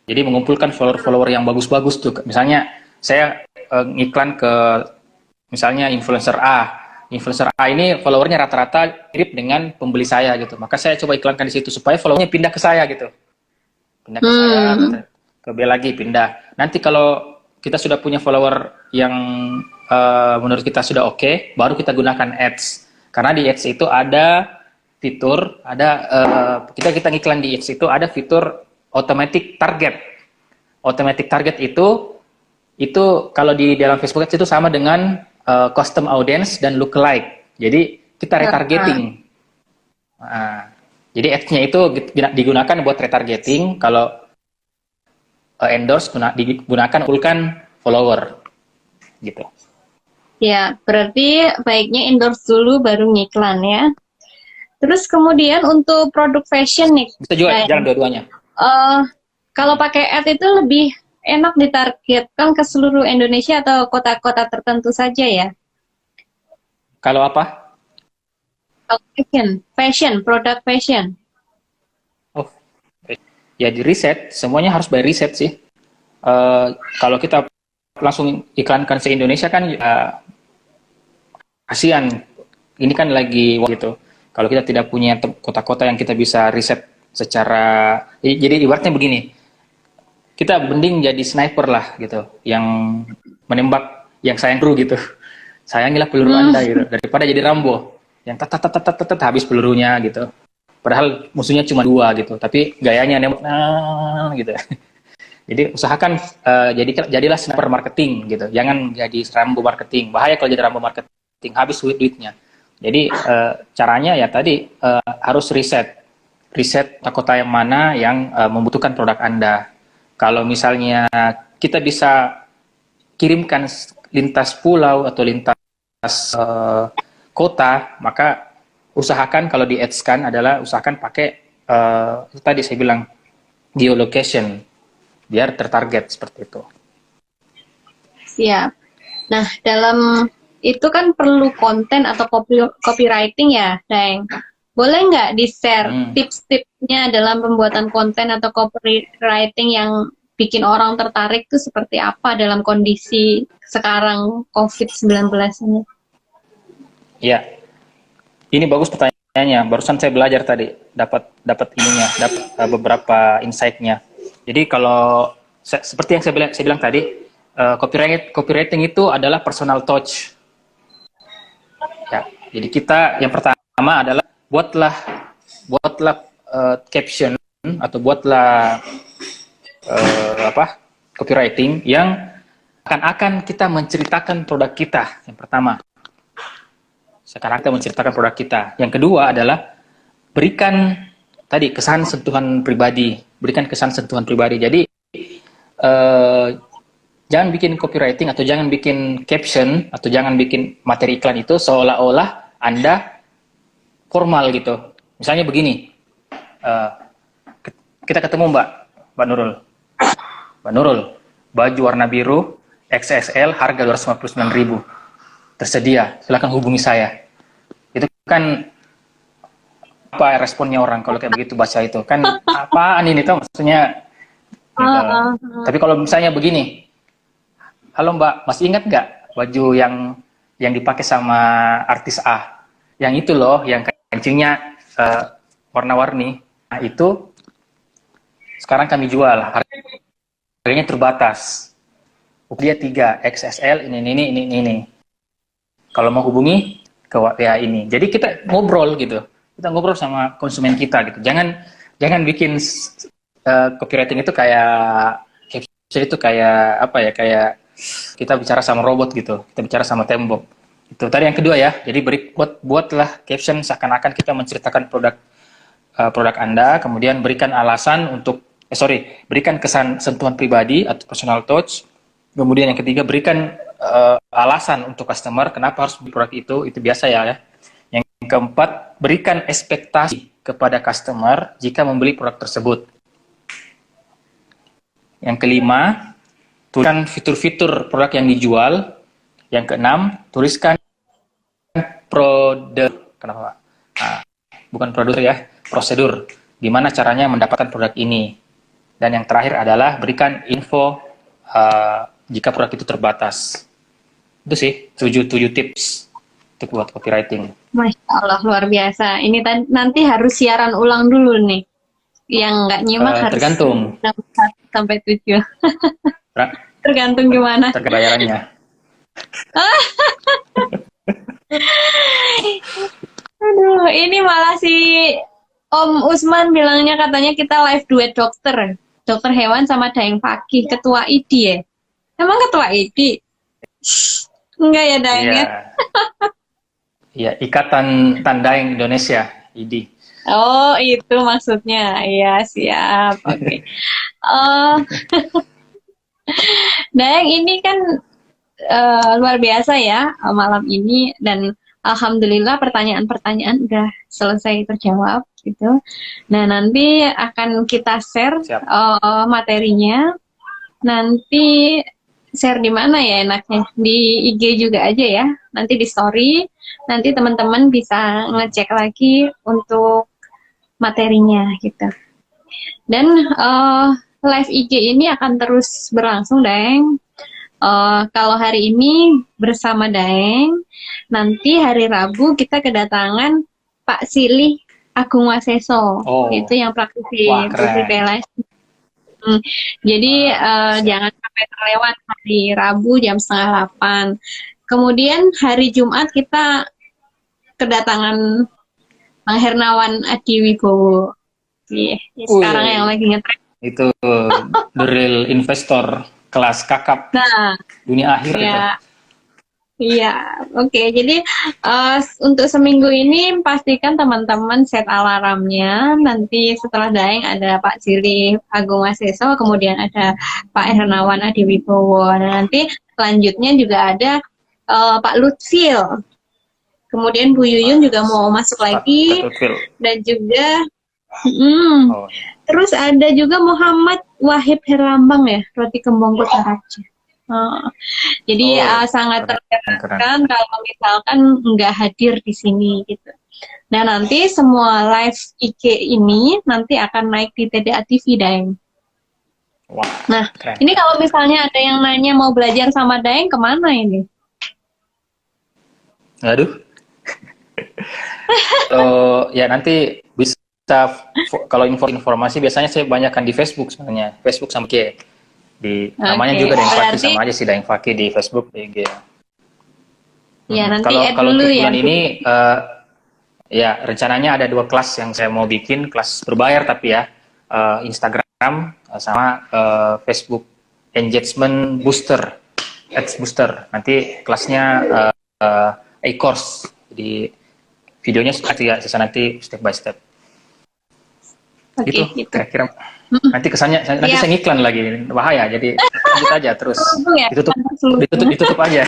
Jadi mengumpulkan follower yang bagus-bagus tuh. Misalnya saya ngiklan ke misalnya influencer A. Influencer A ini followernya rata-rata mirip dengan pembeli saya gitu. Maka saya coba iklankan di situ supaya followernya pindah ke saya gitu. Pindah ke saya, ke B lagi pindah. Nanti kalau kita sudah punya follower yang menurut kita sudah oke, baru kita gunakan ads. Karena di ads itu ada fitur, kita ngiklan di ads itu ada fitur automatic target. Automatic target itu kalau di dalam Facebook Ads itu sama dengan custom audience dan lookalike. Jadi kita retargeting. Jadi ads-nya itu digunakan buat retargeting. Kalau endorse digunakan mengumpulkan follower gitu.
Ya, berarti baiknya endorse dulu baru ngiklan ya. Terus kemudian untuk produk fashion nih.
Bisa juga jalan dua-duanya.
Kalau pakai ad itu lebih enak ditargetkan ke seluruh Indonesia atau kota-kota tertentu saja ya?
Kalau apa?
Produk fashion.
Oh, ya di riset, semuanya harus by riset sih. Kalau kita langsung iklankan se-Indonesia kan kasihan. Ini kan lagi gitu. Kalau kita tidak punya kota-kota yang kita bisa riset secara, jadi ibaratnya begini, kita mending jadi sniper lah gitu, yang menembak yang sayang peluru gitu. Sayangilah peluru Anda gitu, daripada jadi Rambo yang habis pelurunya gitu. Padahal musuhnya cuma 2 gitu, tapi gayanya nembak gitu. Jadi usahakan jadilah sniper marketing gitu. Jangan jadi Rambo marketing. Bahaya kalau jadi Rambo marketing, habis duitnya. Jadi caranya ya tadi harus riset kota yang mana yang membutuhkan produk Anda. Kalau misalnya kita bisa kirimkan lintas pulau atau lintas kota, maka usahakan kalau di ads-kan adalah usahakan pakai itu tadi saya bilang geolocation biar tertarget seperti itu.
Siap. Nah, dalam itu kan perlu konten atau copywriting ya, Daeng. Boleh nggak di-share tips-tipsnya dalam pembuatan konten atau copywriting yang bikin orang tertarik tuh seperti apa dalam kondisi sekarang COVID-19 ini?
Iya, ini bagus pertanyaannya. Barusan saya belajar tadi, dapat ininya, dapat beberapa insight-nya. Jadi kalau seperti yang saya bilang tadi, copywriting itu adalah personal touch. Ya, jadi kita yang pertama adalah buatlah caption atau buatlah copywriting yang akan kita menceritakan produk kita. Yang pertama, sekarang kita menceritakan produk kita. Yang kedua adalah berikan tadi kesan sentuhan pribadi, Jadi jangan bikin copywriting atau jangan bikin caption atau jangan bikin materi iklan itu seolah-olah Anda formal gitu. Misalnya begini, kita ketemu Mbak Nurul, baju warna biru XXL harga 259.000 tersedia, silakan hubungi saya. Itu kan apa responnya orang kalau kayak begitu baca itu kan apaan ini tuh maksudnya gitu. Tapi kalau misalnya begini, halo Mbak, masih ingat nggak baju yang dipakai sama artis A? yang itu loh, yang kancingnya warna-warni. Nah, itu sekarang kami jual, harganya terbatas. Dia 3 XSL, ini. Kalau mau hubungi ke WA ini. Jadi kita ngobrol gitu. Kita ngobrol sama konsumen kita gitu. Jangan bikin copywriting itu kayak caption itu kayak apa ya? Kayak kita bicara sama robot gitu. Kita bicara sama tembok. Itu tadi yang kedua ya. Jadi buatlah caption seakan-akan kita menceritakan produk Anda, kemudian berikan alasan untuk berikan kesan sentuhan pribadi atau personal touch. Kemudian yang ketiga, berikan alasan untuk customer kenapa harus beli produk itu biasa ya. Yang keempat, berikan ekspektasi kepada customer jika membeli produk tersebut. Yang kelima, tuliskan fitur-fitur produk yang dijual. Yang keenam, tuliskan prosedur, gimana caranya mendapatkan produk ini. Dan yang terakhir adalah berikan info jika produk itu terbatas. Itu sih 7 tips untuk buat copywriting.
Masya Allah, luar biasa. Ini nanti harus siaran ulang dulu nih. Yang nggak nyimak harus
tergantung
1 sampai 7. Tergantung gimana?
Tergantung bayarannya.
Aduh, ini malah si Om Usman bilangnya katanya kita live duet dokter hewan sama Daeng Fakih, ketua ID ya. Emang ketua ID? Enggak ya Daeng ya?
Iya, Ikatan Tandaeng Indonesia, ID.
Oh, itu maksudnya. Iya, siap. Oke. Daeng ini kan luar biasa ya malam ini, dan alhamdulillah pertanyaan-pertanyaan udah selesai terjawab gitu. Nah, nanti akan kita share materinya. Nanti share di mana ya enaknya? Di IG juga aja ya. Nanti di story. Nanti teman-teman bisa ngecek lagi untuk materinya gitu. Dan live IG ini akan terus berlangsung, Daeng. Kalau hari ini bersama Daeng, nanti hari Rabu kita kedatangan Pak Silih Agung Waseso. Itu yang praktisi PLS. Jadi jangan sampai terlewat hari Rabu jam 7:30. Kemudian hari Jumat kita kedatangan Bang Hernawan Adiwibowo. Sekarang yang lagi ngetrend.
Itu the real investor kelas kakap dunia akhir itu.
Iya, oke. Jadi untuk seminggu ini pastikan teman-teman set alarmnya. Nanti setelah Daeng ada Pak Silih Agung Waseso, kemudian ada Pak Hernawan Adiwibowo. Dan nanti selanjutnya juga ada Pak Lutfil. Kemudian Bu Yuyun juga mau masuk lagi. Dan juga terus ada juga Muhammad Wahib Herlambang ya, Roti Kembang Kota Raja. Jadi sangat terkesan kalau misalkan nggak hadir di sini gitu. Nah, nanti semua live IG ini nanti akan naik di TDA TV, Daeng. Nah, ini kalau misalnya ada yang nanya mau belajar sama Daeng, kemana ini?
Aduh. Ya nanti bisa, kalau informasi biasanya saya banyakkan di Facebook sebenarnya, Facebook sama IG. Namanya juga Daeng Fakih, sama aja sih Daeng Fakih di Facebook, di IG.
Ya, nanti
kalau untuk bulan ini ya rencananya ada 2 kelas yang saya mau bikin, kelas berbayar tapi ya Instagram sama Facebook Engagement Booster, Ads Booster. Nanti kelasnya e-course, jadi videonya nanti step by step. Gitu. Kira-kira nanti kesannya nanti saya ngiklan lagi, bahaya, jadi lanjut aja terus ditutup aja.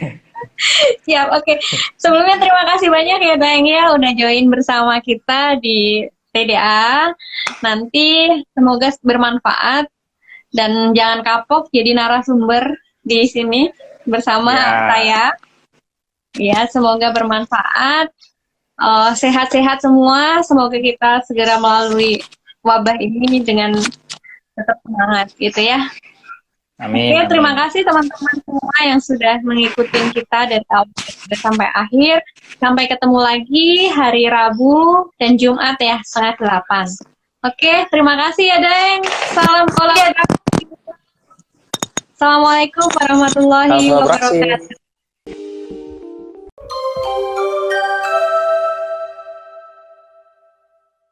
Siap, oke. Sebelumnya terima kasih banyak ya Daeng ya udah join bersama kita di TDA. Nanti semoga bermanfaat dan jangan kapok jadi narasumber di sini bersama saya. Ya, semoga bermanfaat. Sehat-sehat semua. Semoga kita segera melalui wabah ini dengan tetap semangat gitu ya.
Amin.
Oke, terima
Amin.
kasih teman-teman semua yang sudah mengikuti kita dari awal sampai akhir. Sampai ketemu lagi hari Rabu dan Jumat ya, 7:30. Oke, terima kasih ya, Deng. Salam kolaborasi. Assalamualaikum warahmatullahi
Salam kolaborasi.
wabarakatuh.